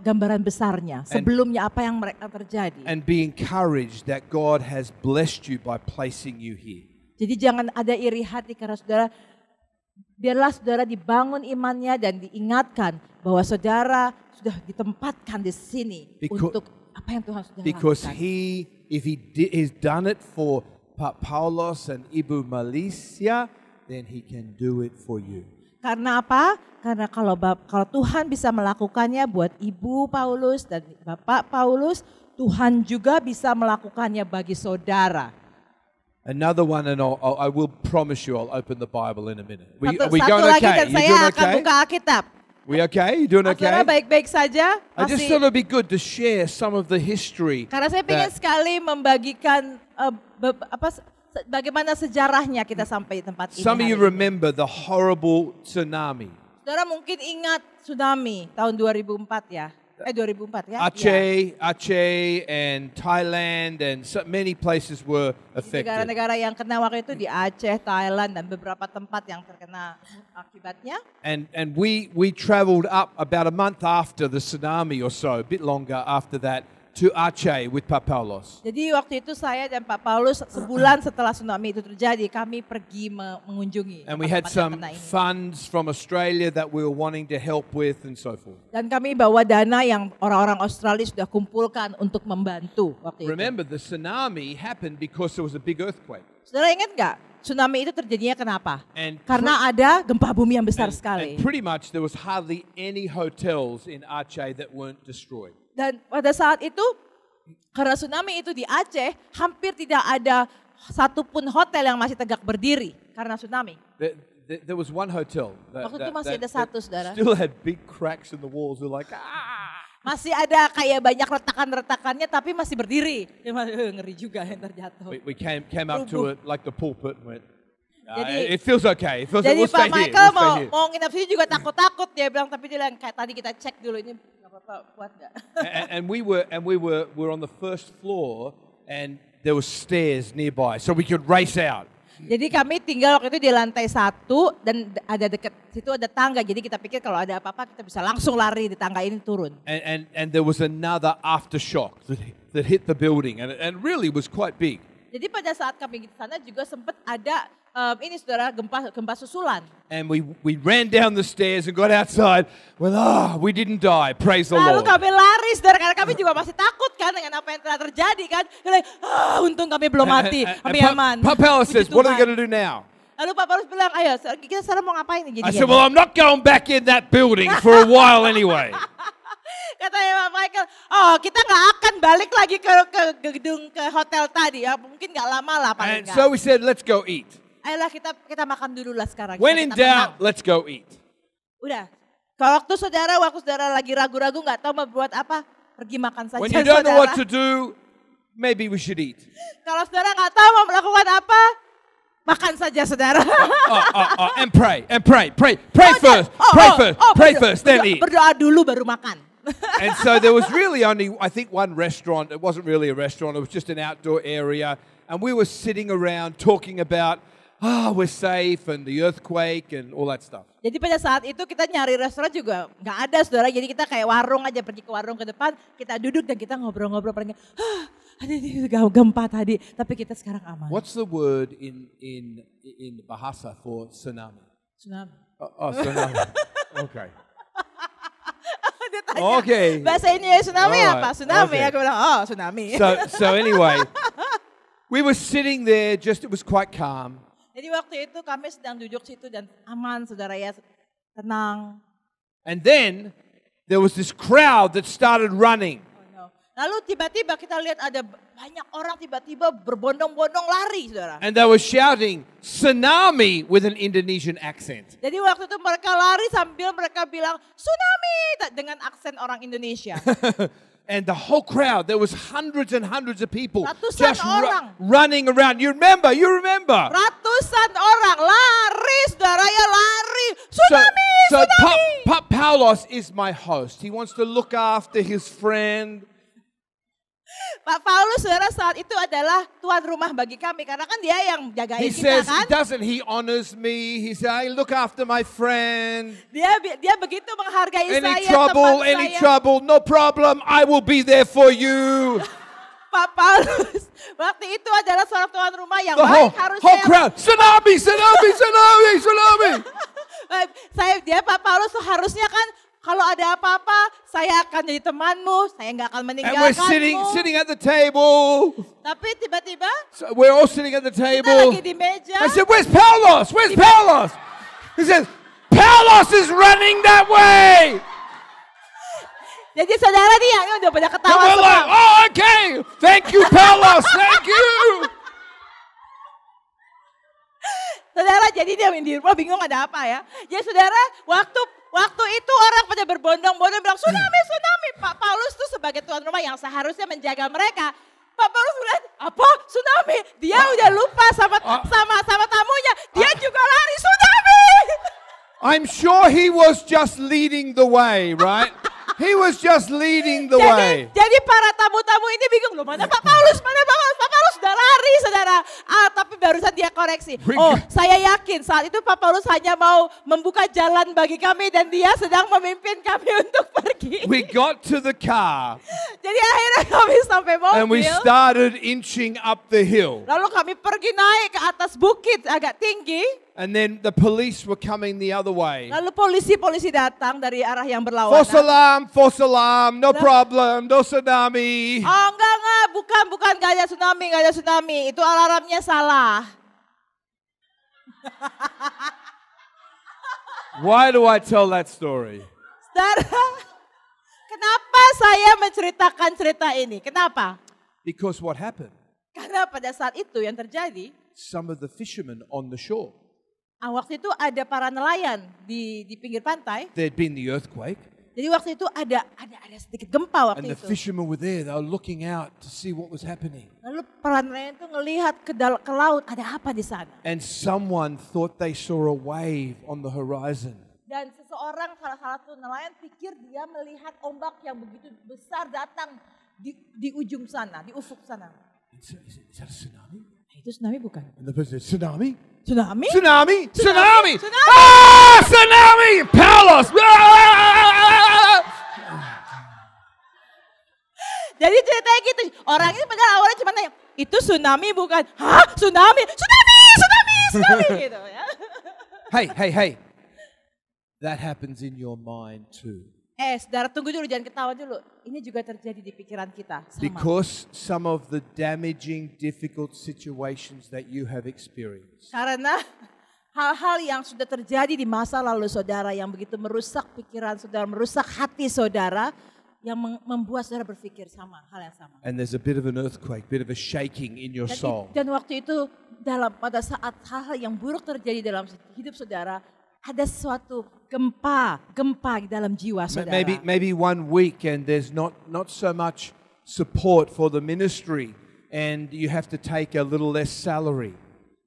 gambaran besarnya, sebelumnya apa yang mereka terjadi. And be encouraged that God has blessed you by placing you here. Jadi jangan ada iri hati karena biarlah saudara dibangun imannya dan diingatkan bahwa saudara sudah ditempatkan di sini untuk apa yang Tuhan sudah Because lakukan. if he's done it for Pak Paulos and Ibu Malaysia, then he can do it for you. Karena apa? Karena kalau Tuhan bisa melakukannya buat Ibu Paulus dan Bapak Paulus, Tuhan juga bisa melakukannya bagi saudara. Another one, and I will promise you I'll open the Bible in a minute. Are we Satu going lagi okay? dan You saya doing akan okay? buka Alkitab. We okay? You doing okay? Saudara baik-baik saja? I just thought it'd be good to share some of the history. Karena saya ingin sekali membagikan bagaimana sejarahnya kita sampai di tempat ini. Some of you hari ini. remember the horrible tsunami. Saudara mungkin ingat tsunami tahun 2004 ya. 2004 ya. Aceh and Thailand and many places were affected. Negara-negara yang kena waktu itu di Aceh, Thailand dan beberapa tempat yang terkena akibatnya. And we traveled up about a month after the tsunami or so, a bit longer after that, to Aceh with Pak Paulos. Jadi waktu itu saya dan Pak Paulus sebulan setelah tsunami itu terjadi, kami pergi mengunjungi. And we had tempat-tempat yang some kena ini. funds from Australia that we were wanting to help with and so forth. Dan kami bawa dana yang orang-orang Australia sudah kumpulkan untuk membantu waktu itu. Remember, the tsunami happened because there was a big earthquake. Saudara ingat nggak? Tsunami itu terjadinya kenapa? And Karena ada gempa bumi yang besar sekali. and pretty much there was hardly any hotels in Aceh that weren't destroyed. Dan pada saat itu, karena tsunami itu di Aceh, hampir tidak ada satupun hotel yang masih tegak berdiri karena tsunami. There was one hotel Waktu itu masih ada satu, saudara. still had big cracks in the walls. They're like, Masih ada kayak banyak retakan-retakannya tapi masih berdiri. Ngeri juga yang terjatuh. We came up to it like the pulpit and went, Jadi- it feels okay. It feels Jadi we'll Pak stay here. Michael We'll stay here. mau nginep sini juga takut-takut, dia bilang, tapi dia bilang kayak tadi kita cek dulu ini nggak apa-apa, kuat nggak? and we were on the first floor and there were stairs nearby so we could race out. Jadi kami tinggal waktu itu di lantai 1 dan ada dekat situ ada tangga. Jadi kita pikir kalau ada apa-apa kita bisa langsung lari di tangga ini turun. And there was another aftershock that hit the building and really was quite big. Jadi pada saat kami di sana juga sempat ada ini saudara gempa susulan. And we ran down the stairs and got outside. Well, we didn't die. Praise the Lalu Lord. kami lari saudara karena kami juga masih takut kan dengan apa yang telah terjadi kan. Untung kami belum mati, kami aman. Papa Paulus says, Puji what are we Tuhan. going to do now? Lalu Pak Paulus bilang, ayo kita sekarang mau ngapain nih I jadinya? said, well, I'm not going back in that building for a while anyway. Katanya Pak Michael, kita nggak akan balik lagi ke gedung ke hotel tadi ya, mungkin nggak lama lah paling And nggak. so we said, let's go eat. Ayolah kita makan dulu lah sekarang. When in Kita tenang. doubt, let's go eat. Udah. Kalau waktu saudara lagi ragu-ragu nggak tahu mau buat apa, pergi makan saja When you don't know what saudara. to do, maybe we should eat. Kalau saudara nggak tahu mau melakukan apa, makan saja saudara. And pray, pray first, pray first, then eat. Berdoa dulu baru makan. And so there was really only, I think, one restaurant. It wasn't really a restaurant. It was just an outdoor area. And we were sitting around talking about, we're safe and the earthquake and all that stuff. Jadi pada saat itu kita nyari restoran juga nggak ada saudara. Jadi kita kayak warung aja, pergi ke warung ke depan, kita duduk dan kita ngobrol-ngobrol. Ada di gempa tadi, tapi kita sekarang aman. What's the word in Bahasa for tsunami? Tsunami. Tsunami. Okay. Dia tanya, Okay. bahasa ini tsunami Alright, apa? Tsunami. okay. Aku bilang, tsunami. So anyway, we were sitting there, it was quite calm. Jadi waktu itu kami sedang duduk situ dan aman saudara ya, tenang. And then there was this crowd that started running. Oh no. Lalu tiba-tiba kita lihat ada banyak orang tiba-tiba berbondong-bondong lari saudara. And they were shouting, tsunami, with an Indonesian accent. Jadi waktu itu mereka lari sambil mereka bilang tsunami dengan aksen orang Indonesia. And the whole crowd, there was hundreds and hundreds of people Ratusan just orang. running around. You remember? Ratusan orang lari saudara ya lari. So Tsunami, tsunami. Paulos is my host. He wants to look after his friend. Pak Paulus saudara saat itu adalah tuan rumah bagi kami karena kan dia yang jagain He kita says, kan. he honors me. He says, I look after my friend. Dia begitu menghargai Any saya, trouble, no problem. I will be there for you. Pak Paulus waktu itu adalah seorang tuan rumah yang The baik whole harusnya. crowd, tsunami. Dia Pak Paulus harusnya kan kalau ada apa-apa saya akan jadi temanmu, saya nggak akan And we're meninggalkanmu. sitting at the table. Tapi tiba-tiba So we're all sitting at the kita table. lagi di meja. I said, where's Paulos? He says, Paulos is running that way. Jadi saudara nih yang udah pada And ketawa we're semua. like, oh, okay. Thank you, Paulos. Thank you. Saudara jadi dia di rumah bingung ada apa ya. Jadi saudara waktu itu orang pada berbondong-bondong bilang tsunami. Pak Paulus tuh sebagai tuan rumah yang seharusnya menjaga mereka. Pak Paulus bilang apa tsunami? Dia udah lupa sama tamunya. Dia juga lari tsunami. I'm sure he was just leading the way, right? He was just leading the way. Jadi para tamu-tamu ini bingung loh mana Pak Paulus? Pak Paulus sudah lari saudara. Tapi barusan dia koreksi. Saya yakin saat itu Pak Paulus hanya mau membuka jalan bagi kami dan dia sedang memimpin kami untuk pergi. We got to the car Jadi akhirnya kami sampai and we mobil. started inching up the hill. Lalu kami pergi naik ke atas bukit agak tinggi. And then the police were coming the other way. Lalu polisi datang dari arah yang berlawanan. False alarm, no problem, no tsunami. Oh enggak, bukan, gak ada tsunami. Itu alarmnya salah. Why do I tell that story? Saudara, kenapa saya menceritakan cerita ini? Kenapa? Because what happened? Karena pada saat itu yang terjadi, Some of the fishermen on the shore, waktu itu ada para nelayan di pinggir pantai. there'd been the earthquake, Jadi waktu itu ada sedikit gempa and waktu the itu. fishermen were there. They were looking out to see what was happening. Lalu para nelayan itu ngelihat ke laut, ada apa di sana? And someone thought they saw a wave on the horizon. Dan salah satu nelayan pikir dia melihat ombak yang begitu besar datang di ujung sana, di ufuk sana. Is that a tsunami? Itu tsunami bukan? And the person said, tsunami? Tsunami? Tsunami? Tsunami? Tsunami! Ah, tsunami! Paulos! Ah! Jadi ceritanya gitu, orang ini padahal awalnya cuma nanya, itu tsunami bukan? Hah? Tsunami? Tsunami! Gitu ya. Hey. That happens in your mind too. Saudara tunggu dulu, jangan ketawa dulu. Ini juga terjadi di pikiran kita. Sama. Because some of the damaging, difficult situations that you have experienced. Karena hal-hal yang sudah terjadi di masa lalu saudara yang begitu merusak pikiran saudara, merusak hati saudara, yang membuat saudara berpikir sama, hal yang sama. And there's a bit of an earthquake, bit of a shaking in your soul. Dan waktu itu pada saat hal-hal yang buruk terjadi dalam hidup saudara, ada suatu gempa di dalam jiwa saudara. Maybe 1 week and there's not so much support for the ministry and you have to take a little less salary.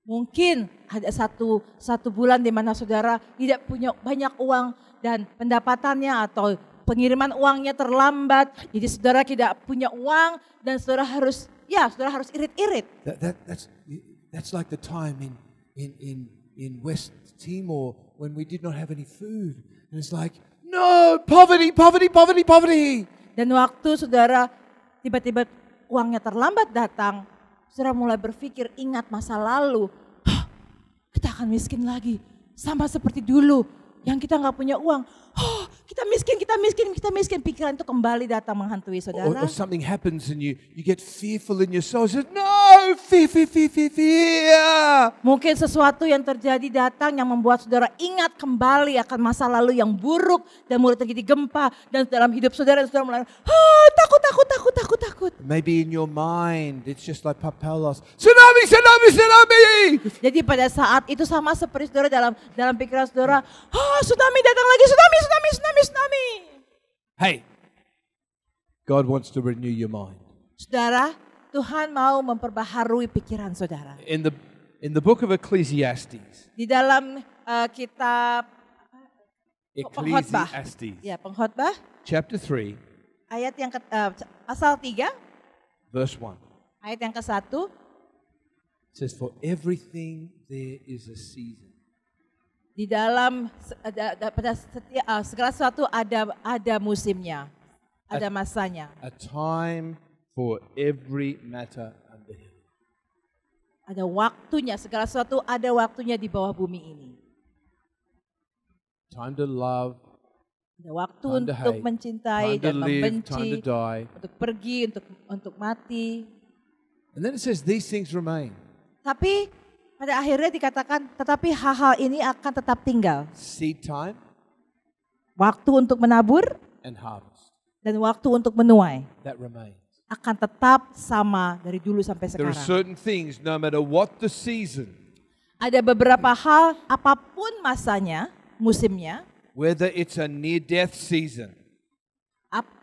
Mungkin ada satu bulan di mana saudara tidak punya banyak uang dan pendapatannya atau pengiriman uangnya terlambat. Jadi saudara tidak punya uang dan saudara harus irit-irit. That's like the time in West Timor when we did not have any food. And it's like, no, poverty. Dan waktu saudara tiba-tiba uangnya terlambat datang, saudara mulai berpikir ingat masa lalu. Kita akan miskin lagi, sama seperti dulu yang kita nggak punya uang. Kita miskin. Pikiran itu kembali datang menghantui saudara. Or something happens and you get fearful in your soul. You say, no, fear. Mungkin sesuatu yang terjadi datang yang membuat saudara ingat kembali akan masa lalu yang buruk dan mulai terjadi gempa dan dalam hidup saudara mulai takut. Maybe in your mind it's just like Papelos. Tsunami. Jadi pada saat itu sama seperti saudara dalam pikiran saudara, tsunami datang lagi, tsunami. Hey, God wants to renew your mind. Saudara, Tuhan mau memperbaharui pikiran saudara. In the book of Ecclesiastes. Di dalam kitab Pengkhotbah. Ya, Pengkhotbah. Chapter 3. Ayat yang pasal 3. Verse 1. Ayat yang ke-1. It says, for everything there is a season. Di dalam pada segala sesuatu ada musimnya, ada masanya. A time for every matter under heaven. Ada waktunya, segala sesuatu ada waktunya di bawah bumi ini. Time to love. Ada waktu untuk mencintai dan membenci, untuk pergi, untuk mati. And then it says these things remain. Tapi pada akhirnya dikatakan, tetapi hal-hal ini akan tetap tinggal. Seed time. Waktu untuk menabur. And harvest. Dan waktu untuk menuai. That remains. Akan tetap sama dari dulu sampai sekarang. There are certain things, no matter what the season. Ada beberapa hal, apapun masanya, musimnya. Whether it's a near-death season.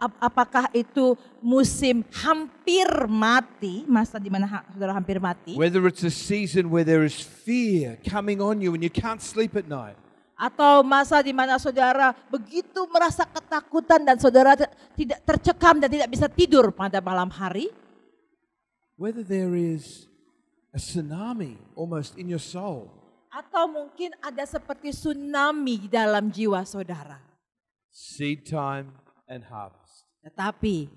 Apakah itu musim hampir mati, masa di mana saudara hampir mati? Whether it's a season where there is fear coming on you and you can't sleep at night. Atau masa di mana saudara begitu merasa ketakutan dan saudara tidak tercekam dan tidak bisa tidur pada malam hari. Whether there is a tsunami almost in your soul. Atau mungkin ada seperti tsunami di dalam jiwa saudara. Seed time and harvest. Tetapi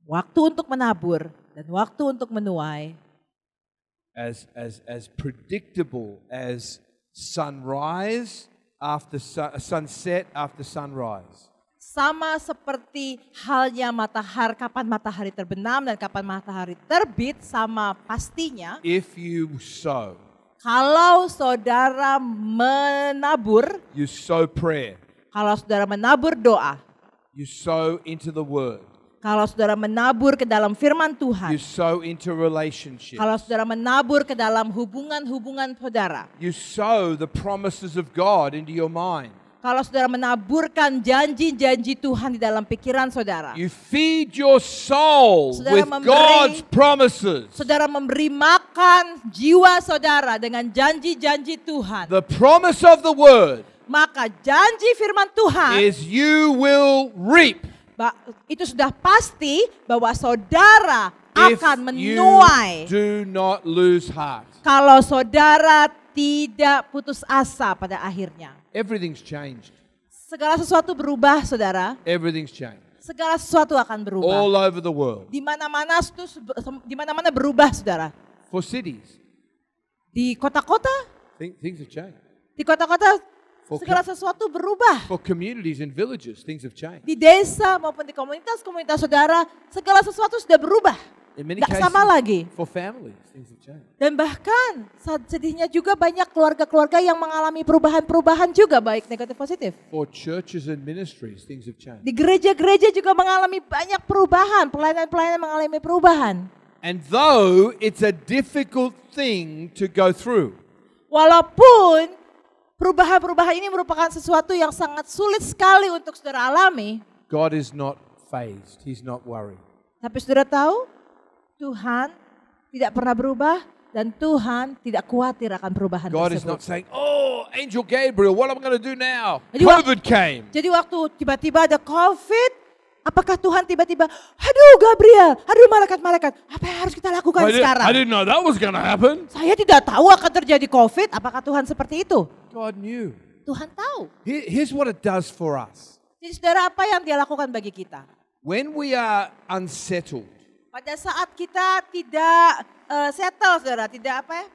waktu untuk menabur dan waktu untuk menuai. As predictable as sunrise after sunset after sunrise. Sama seperti halnya matahari, kapan matahari terbenam dan kapan matahari terbit, sama pastinya. If you sow. Kalau saudara menabur. You sow prayer. Kalau saudara menabur doa. You sow into the word. Kalau saudara menabur ke dalam firman Tuhan. You sow into relationships. Kalau saudara menabur ke dalam hubungan-hubungan saudara. You sow the promises of God into your mind. Kalau saudara menaburkan janji-janji Tuhan di dalam pikiran saudara. You feed your soul with God's promises. Saudara memberi makan jiwa saudara dengan janji-janji Tuhan. The promise of the word. Maka janji firman Tuhan is you will reap. Itu sudah pasti bahwa saudara akan If you menuai do not lose heart, kalau saudara tidak putus asa pada akhirnya. everything's changed. Segala sesuatu berubah, saudara. Everything's changed. Segala sesuatu akan berubah. All over the world. Di mana-mana berubah, saudara. For cities, Di kota-kota, things have changed. di kota-kota For, segala sesuatu berubah. for communities and villages, things have changed. Di desa maupun di komunitas-komunitas saudara, segala sesuatu sudah berubah. In many Tidak cases, sama lagi. for families, things have changed. Dan bahkan sedihnya juga banyak keluarga-keluarga yang mengalami perubahan-perubahan juga, baik negatif positif. For churches and ministries, things have changed. Di gereja-gereja juga mengalami banyak perubahan, pelayanan-pelayanan mengalami perubahan. And though it's a difficult thing to go through, Walaupun perubahan-perubahan ini merupakan sesuatu yang sangat sulit sekali untuk saudara alami, God is not fazed. He's not worried. tapi saudara tahu, Tuhan tidak pernah berubah dan Tuhan tidak khawatir akan perubahan God is tersebut. not saying, "Oh, Angel Gabriel, what am I going to do now? Jadi COVID came." Jadi waktu tiba-tiba ada COVID, apakah Tuhan tiba-tiba, aduh Gabriel, aduh malaikat-malaikat, apa yang harus kita lakukan sekarang? I didn't know that was going to happen. Saya tidak tahu akan terjadi COVID, apakah Tuhan seperti itu? God knew. Tuhan tahu. Here's what it does for us. Jadi saudara, apa yang dia lakukan bagi kita? When we are unsettled, Pada saat kita tidak settle, saudara, tidak apa ya?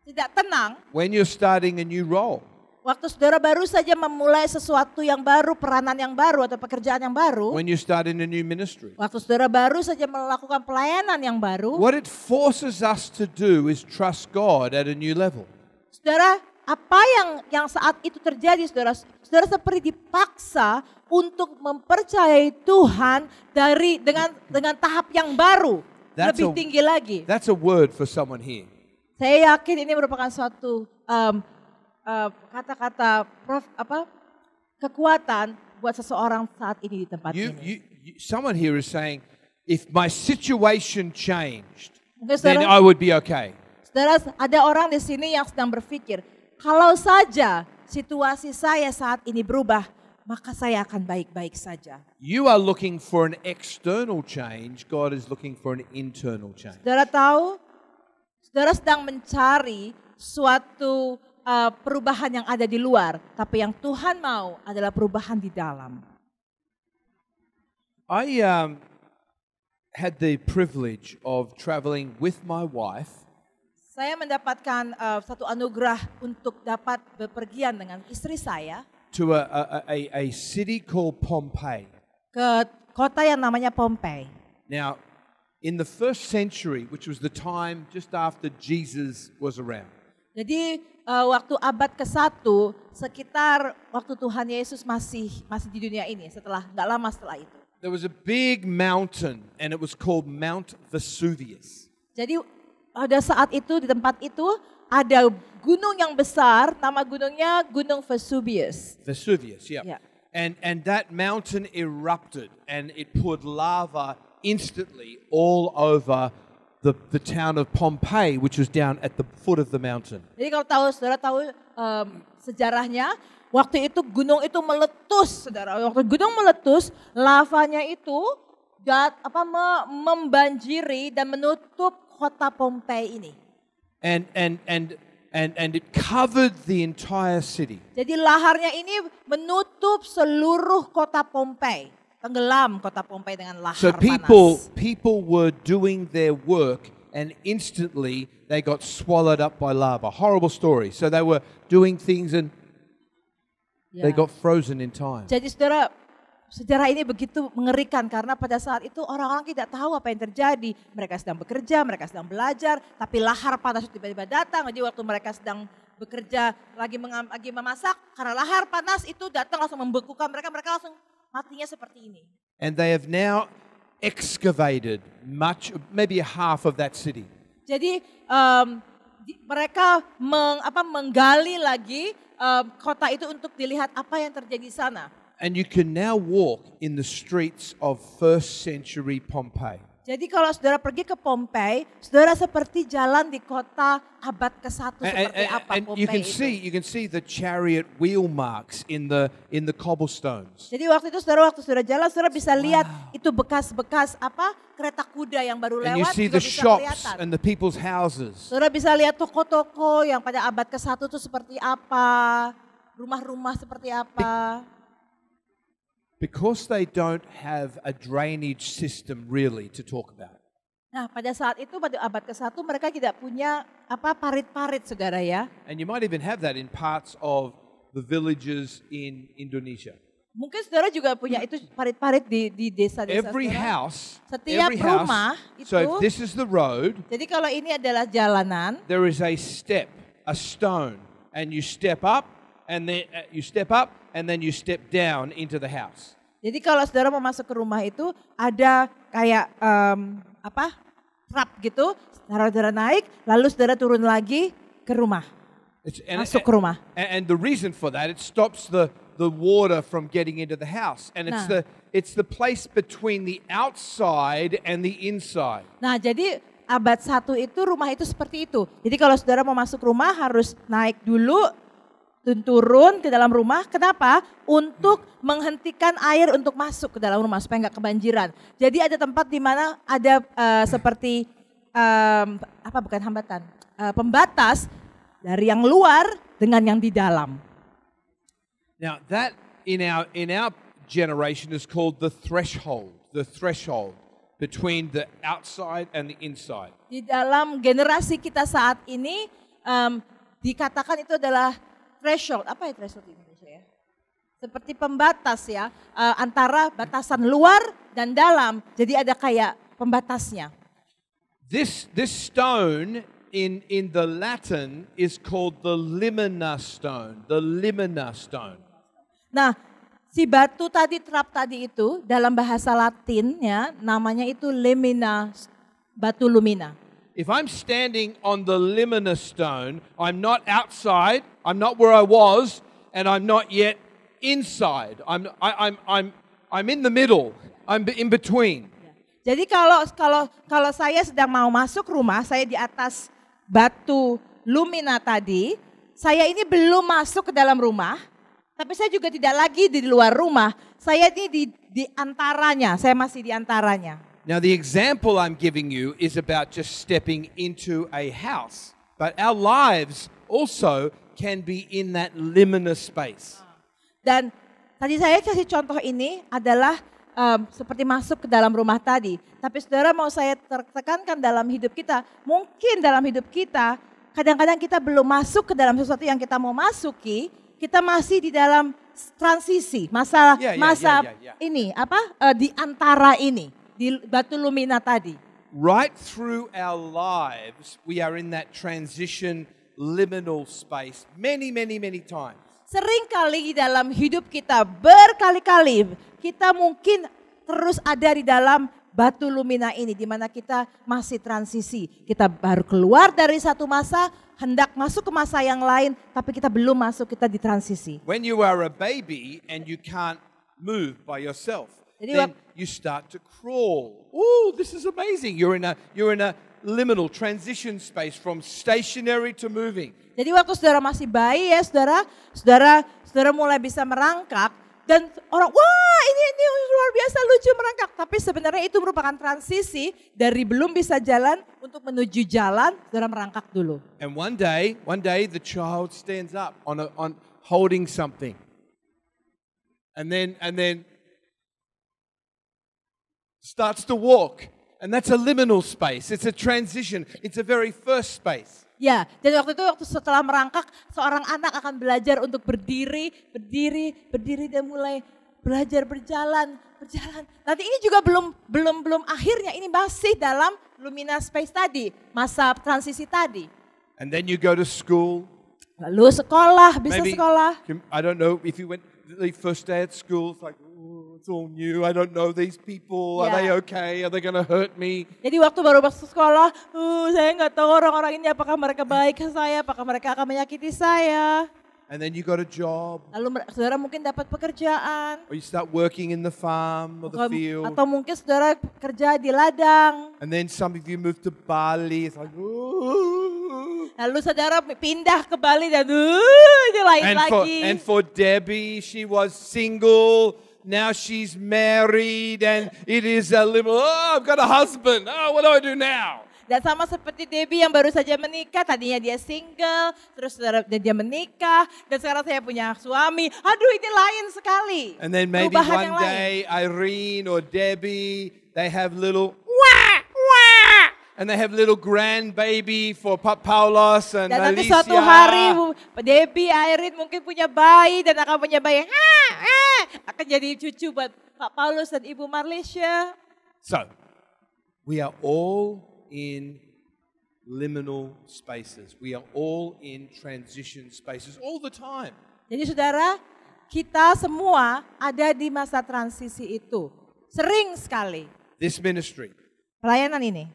Tidak tenang. when you're starting a new role, Waktu saudara baru saja memulai sesuatu yang baru, peranan yang baru atau pekerjaan yang baru. when you start in a new ministry, Waktu saudara baru saja melakukan pelayanan yang baru. what it forces us to do is trust God at a new level. Saudara, apa yang saat itu terjadi, saudara? Saudara seperti dipaksa untuk mempercayai Tuhan dengan tahap yang baru, That's lebih a- tinggi lagi. That's a word for someone here. Saya yakin ini merupakan suatu kata-kata kekuatan buat seseorang saat ini di tempat ini. Someone here is saying, if my situation changed, Mungkin then saudara, I would be okay. saudara, ada orang di sini yang sedang berpikir, kalau saja situasi saya saat ini berubah, maka saya akan baik-baik saja. You are looking for an external change. God is looking for an internal change. Saudara tahu, saudara sedang mencari suatu perubahan yang ada di luar, tapi yang Tuhan mau adalah perubahan di dalam. I had the privilege of traveling with my wife Saya mendapatkan satu anugerah untuk dapat bepergian dengan istri saya to a city called Pompeii. ke kota yang namanya Pompei. Now, in the first century, which was the time just after Jesus was around, Jadi waktu abad ke-1, sekitar waktu Tuhan Yesus masih di dunia ini, nggak lama setelah itu. there was a big mountain and it was called Mount Vesuvius. Jadi pada saat itu di tempat itu ada gunung yang besar, nama gunungnya Gunung Vesuvius. Vesuvius, yeah. Yeah. And that mountain erupted and it poured lava instantly all over the town of Pompeii, which was down at the foot of the mountain. Jadi kalau saudara tahu sejarahnya, waktu itu gunung itu meletus, saudara. Waktu gunung meletus, lavanya itu membanjiri dan menutup kota Pompei ini. And it covered the entire city. Jadi laharnya ini menutup seluruh kota Pompei. Tenggelam kota Pompei dengan lahar So panas. people were doing their work and instantly they got swallowed up by lava. Horrible story. So they were doing things and Ya. they got frozen in time. Jadi saudara, sejarah ini begitu mengerikan karena pada saat itu orang-orang tidak tahu apa yang terjadi. Mereka sedang bekerja, mereka sedang belajar, tapi lahar panas tiba-tiba datang. Jadi waktu mereka sedang bekerja lagi memasak, karena lahar panas itu datang langsung membekukan mereka langsung matinya seperti ini. And they have now excavated maybe half of that city. Jadi mereka menggali lagi kota itu untuk dilihat apa yang terjadi di sana. And you can now walk in the streets of first century Pompeii. Jadi kalau saudara pergi ke Pompei, saudara seperti jalan di kota abad ke-1 seperti apa And Pompei itu. you can see the chariot wheel marks in the cobblestones. Jadi waktu saudara jalan, saudara bisa lihat itu bekas-bekas apa kereta kuda yang baru And you lewat see juga the bisa shops kelihatan. and the people's houses. Saudara bisa lihat toko-toko yang pada abad ke-1 itu seperti apa, rumah-rumah seperti apa. Because they don't have a drainage system really to talk about. Nah pada saat itu pada abad ke-1 mereka tidak punya apa parit-parit saudara ya. And you might even have that in parts of the villages in Indonesia. Mungkin saudara juga punya itu parit-parit di desa-desa Every saudara. house, Setiap rumah so itu- if this is the road, Jadi kalau ini adalah jalanan, there is a step, a stone, and you step up, and then you step up, and then you step down into the house. jadi kalau saudara mau masuk ke rumah itu ada kayak trap gitu, saudara naik, lalu saudara turun lagi ke rumah, masuk ke rumah. And the reason for that, it stops the water from getting into the house, and it's the place between the outside and the inside. Nah jadi abad 1 itu rumah itu seperti itu. Jadi kalau saudara mau masuk rumah harus naik dulu, turun ke dalam rumah. Kenapa? Untuk menghentikan air untuk masuk ke dalam rumah supaya nggak kebanjiran. Jadi ada tempat di mana ada seperti bukan hambatan, pembatas dari yang luar dengan yang di dalam. Now that in our generation is called the threshold between the outside and the inside. Di dalam generasi kita saat ini dikatakan itu adalah threshold. Apa ya threshold di Indonesia ya? Seperti pembatas ya, antara batasan luar dan dalam. Jadi ada kayak pembatasnya. This stone in the Latin is called the limina stone. The limina stone. Nah, si batu tadi, trap tadi itu dalam bahasa Latin ya, namanya itu limina, batu lumina. If I'm standing on the limina stone, I'm not outside, I'm not where I was, and I'm not yet inside. I'm in the middle. I'm in between. Jadi kalau saya sedang mau masuk rumah, saya di atas batu lumina tadi, saya ini belum masuk ke dalam rumah, tapi saya juga tidak lagi di luar rumah. Saya ini di antaranya, saya masih di antaranya. Now the example I'm giving you is about just stepping into a house, but our lives also can be in that limina space. Dan tadi saya kasih contoh ini adalah seperti masuk ke dalam rumah tadi. Tapi saudara mau saya tekankan dalam hidup kita, mungkin dalam hidup kita, kadang-kadang kita belum masuk ke dalam sesuatu yang kita mau masuki, kita masih di dalam transisi, masa ini, di antara ini, di batu lumina tadi. Right through our lives, we are in that transition liminal space many times. Seringkali di dalam hidup kita berkali-kali kita mungkin terus ada di dalam batu lumina ini di mana kita masih transisi. Kita baru keluar dari satu masa, hendak masuk ke masa yang lain, tapi kita belum masuk, kita di transisi. When you are a baby and you can't move by yourself, Jadi then you start to crawl. Ooh, this is amazing. You're in a liminal transition space from stationary to moving. Jadi waktu saudara masih bayi ya saudara mulai bisa merangkak dan orang wah ini luar biasa lucu merangkak, tapi sebenarnya itu merupakan transisi dari belum bisa jalan untuk menuju jalan, saudara merangkak dulu. And one day the child stands up on holding something. And then starts to walk. And that's a liminal space. It's a transition. It's a very first space. Ya, dan waktu setelah merangkak, seorang anak akan belajar untuk berdiri dan mulai belajar berjalan. Nanti ini juga belum akhirnya, ini masih dalam lumina space tadi, masa transisi tadi. And then you go to school. Lalu sekolah, bisa Maybe, sekolah. I don't know if you went the first day at school, it's like, oh, it's all new. I don't know these people. Are they okay? Are they going to hurt me? Jadi waktu baru masuk sekolah, saya nggak tahu orang-orang ini apakah mereka baik ke saya, apakah mereka akan menyakiti saya. And then you got a job. Lalu saudara mungkin dapat pekerjaan. Or you start working in the farm or the field. Atau mungkin saudara kerja di ladang. And then some of you move to Bali. It's like, ooh. Lalu saudara pindah ke Bali dan ini lain lagi. And for Debbie, she was single. Now she's married and it is a little, oh, I've got a husband. Oh, what do I do now? Dan sama seperti Debbie yang baru saja menikah, tadinya dia single, terus dia menikah, dan sekarang saya punya suami. Aduh, ini lain sekali. And then maybe Perubahan one day Irene or Debbie, they have little and they have little grandbaby for Paulos and Dan nanti Alicia. suatu hari Debbie, Irene mungkin punya bayi dan akan punya bayi akan jadi cucu buat Pak Paulus dan Ibu Marlesia. So, we are all in liminal spaces. We are all in transition spaces all the time. Jadi saudara, kita semua ada di masa transisi itu. Sering sekali. This ministry, Pelayanan ini,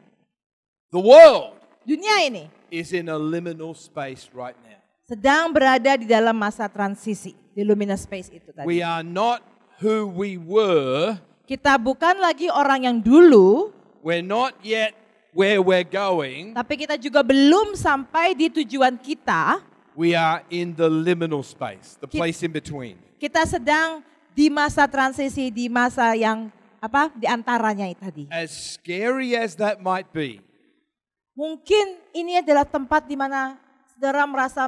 the world, dunia ini is in a liminal space right now. sedang berada di dalam masa transisi. Di luminous space itu tadi. We are not who we were. Kita bukan lagi orang yang dulu. We're not yet where we're going. Tapi kita juga belum sampai di tujuan kita. We are in the liminal space, the place in between. Kita sedang di masa transisi, di masa yang di antaranya tadi. As scary as that might be, Mungkin ini adalah tempat di mana saudara merasa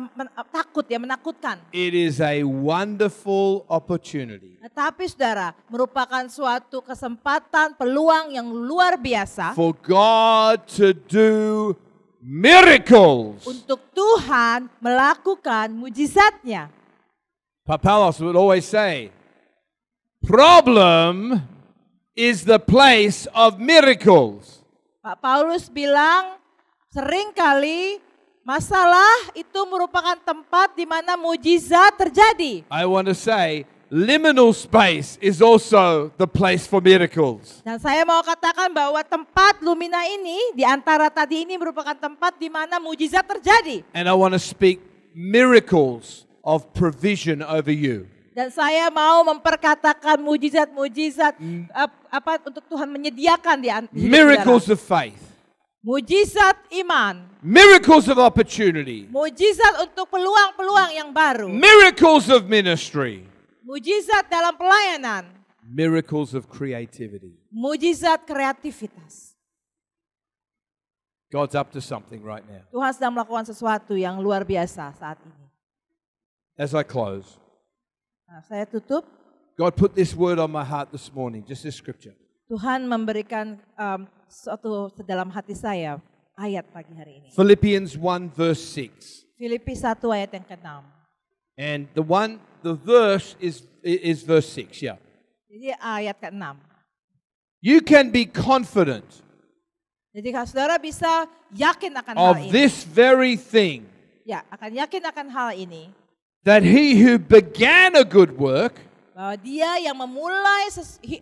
takut ya, menakutkan. it is a wonderful opportunity Tetapi saudara, merupakan suatu kesempatan, peluang yang luar biasa for God to do miracles. untuk Tuhan melakukan mujizatnya. Papalos would always say, problem is the place of miracles. Pak Paulus bilang, seringkali masalah itu merupakan tempat di mana mujizat terjadi. I want to say, liminal space is also the place for miracles. Dan saya mau katakan bahwa tempat lumina ini, di antara tadi ini merupakan tempat di mana mujizat terjadi. And I want to speak miracles of provision over you. Dan saya mau memperkatakan mujizat-mujizat untuk Tuhan menyediakan di hidup Miracles saudara. of faith. Mujizat iman. Miracles of opportunity. Mujizat untuk peluang-peluang yang baru. Miracles of ministry. Mujizat dalam pelayanan. Miracles of creativity. Mujizat kreativitas. God's up to something right now. Tuhan sedang melakukan sesuatu yang luar biasa saat ini. As I close, Nah, saya tutup. God put this word on my heart this morning, just this scripture. Tuhan memberikan sesuatu dalam hati saya ayat pagi hari ini. Philippians 1 verse 6. Filipi 1 ayat yang ke-6. And the verse is verse 6, yeah. Jadi ayat ke-6. You can be confident Jadi kalau saudara bisa yakin akan hal of ini. this very thing, Ya, akan yakin akan hal ini. that he who began a good work Bahwa dia yang memulai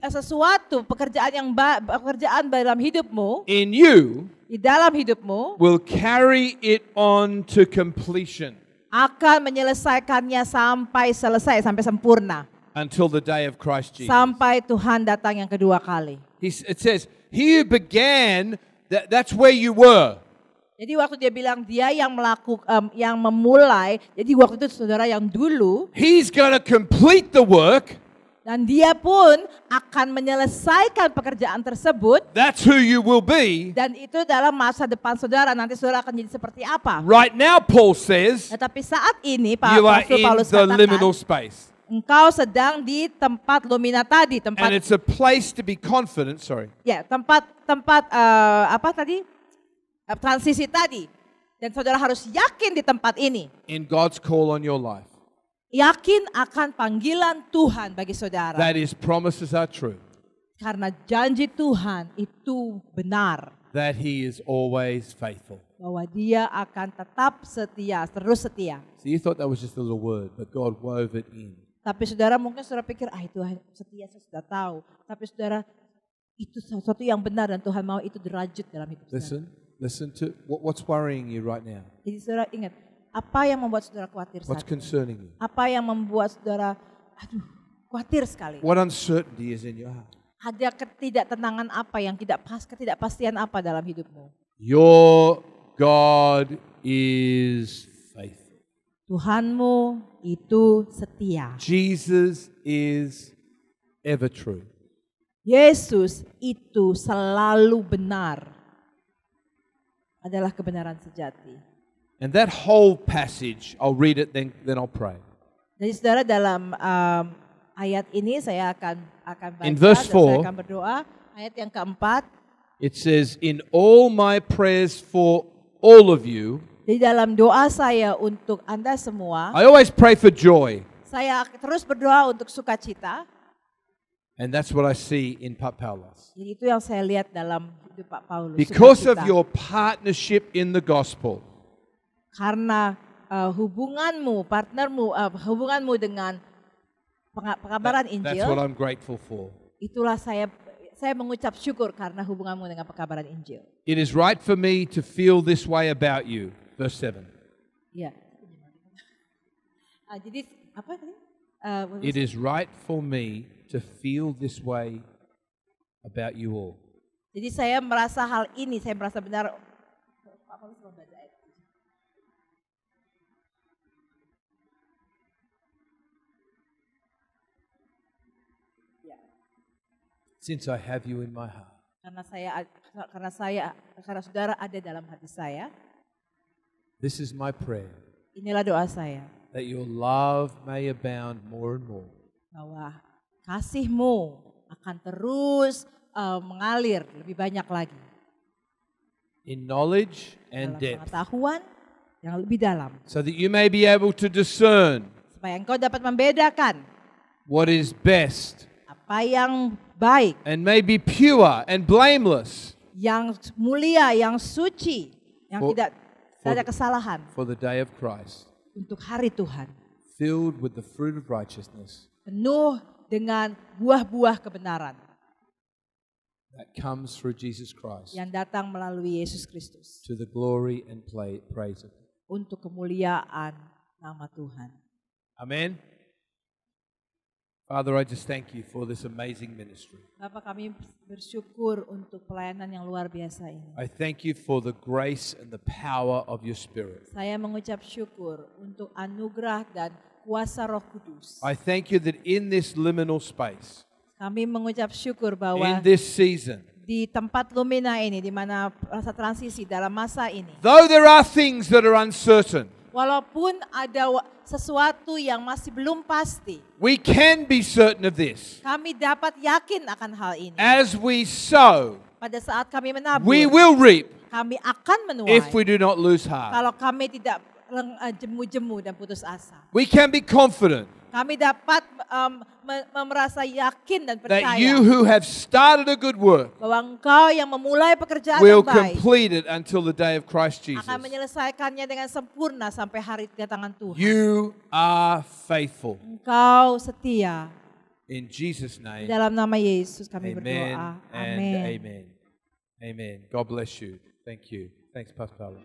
sesuatu pekerjaan dalam hidupmu, in you di dalam hidupmu, will carry it on to completion akan menyelesaikannya sampai selesai, sampai sempurna. until the day of Christ Jesus. Sampai Tuhan datang yang kedua kali. It says, he who began, that's where you were. Jadi waktu dia bilang dia yang yang memulai, jadi waktu itu saudara yang dulu, He's going to complete the work. dan dia pun akan menyelesaikan pekerjaan tersebut. That's who you will be. Dan itu dalam masa depan saudara, nanti saudara akan jadi seperti apa. Right now, Paul says, Tetapi saat ini you are Rasul in Paulus the katakan, liminal space. engkau sedang di tempat lumina tadi, And tempat it's a place to be confident, tempat transisi tadi. Dan saudara harus yakin di tempat ini. in God's call on your life. Yakin akan panggilan Tuhan bagi saudara. That His promises are true. Karena janji Tuhan itu benar. That He is always faithful. Bahwa dia akan tetap setia, terus setia. So you thought that was just a little word, but God wove it in. Tapi saudara mungkin saudara pikir, itu setia saya sudah tahu. Tapi saudara, itu sesuatu yang benar dan Tuhan mau itu dirajut dalam hidup saudara. Listen to what's worrying you right now. Jadi saudara ingat, Apa yang membuat saudara khawatir What's saat ini? concerning you? Apa yang membuat saudara, khawatir sekali? What uncertainty is in your heart? Ada ketidaktenangan apa yang ketidakpastian apa dalam hidupmu? Your God is faithful. Tuhanmu itu setia. Jesus is ever true. Yesus itu selalu benar. Adalah kebenaran sejati. And that whole passage, I'll read it, then I'll pray. Jadi saudara, dalam ayat ini saya akan baca In verse dan saya 4, akan berdoa. Ayat yang keempat, it says, in all my prayers for all of you, di dalam doa saya untuk Anda semua, I always pray for joy. saya terus berdoa untuk sukacita. And that's what I see in Paulos. Jadi itu yang saya lihat dalam hidup Pak Paulus. Because of sukacita. your partnership in the gospel, Karena hubunganmu, partnermu, hubunganmu dengan pekabaran that's Injil, what I'm grateful for. itulah saya mengucap syukur karena hubunganmu dengan pekabaran Injil. It is right for me to feel this way about you. Verse 7. Ya. Jadi apa tadi? It is right for me to feel this way about you all. Jadi saya merasa hal ini, saya merasa benar. Since I have you in my heart. Karena saudara ada dalam hati saya. This is my prayer. Inilah doa saya. That your love may abound more and more. Bahwa kasihmu akan terus mengalir lebih banyak lagi. In knowledge and Dalam depth. pengetahuan yang lebih dalam. So that you may be able to discern Supaya engkau dapat membedakan what is best. apa yang baik, And may be pure and blameless yang mulia, yang suci, yang tidak ada kesalahan for the day of Christ. untuk hari Tuhan. Filled with the fruit of righteousness Penuh dengan buah-buah kebenaran that comes through Jesus Christ. yang datang melalui Yesus Kristus. To the glory and praise of God. Untuk kemuliaan nama Tuhan. Amen. Father, I just thank you for this amazing ministry. Bapak, kami bersyukur untuk pelayanan yang luar biasa ini. I thank you for the grace and the power of your Spirit. Saya mengucap syukur untuk anugerah dan kuasa Roh Kudus. I thank you that in this liminal space, Kami mengucap syukur bahwa in this season, di tempat Lumina ini, di mana masa transisi dalam masa ini, though there are things that are uncertain, walaupun ada sesuatu yang masih belum pasti, we can be certain of this. kami dapat yakin akan hal ini. As we sow, Pada saat kami menabur, we will reap kami akan menuai. if we do not lose heart. Kalau kami tidak jemu-jemu dan putus asa. We can be confident Kami dapat merasa yakin dan that percaya you who have started a good work bahwa engkau yang memulai pekerjaan will yang baik complete it until the day of Christ Jesus. akan menyelesaikannya dengan sempurna sampai hari kedatangan Tuhan. You are faithful. Engkau setia. In Jesus' name, Dalam nama Yesus kami amen berdoa. and Amin. amen. Amen. God bless you. Thank you. Thanks, Pastor Paolo.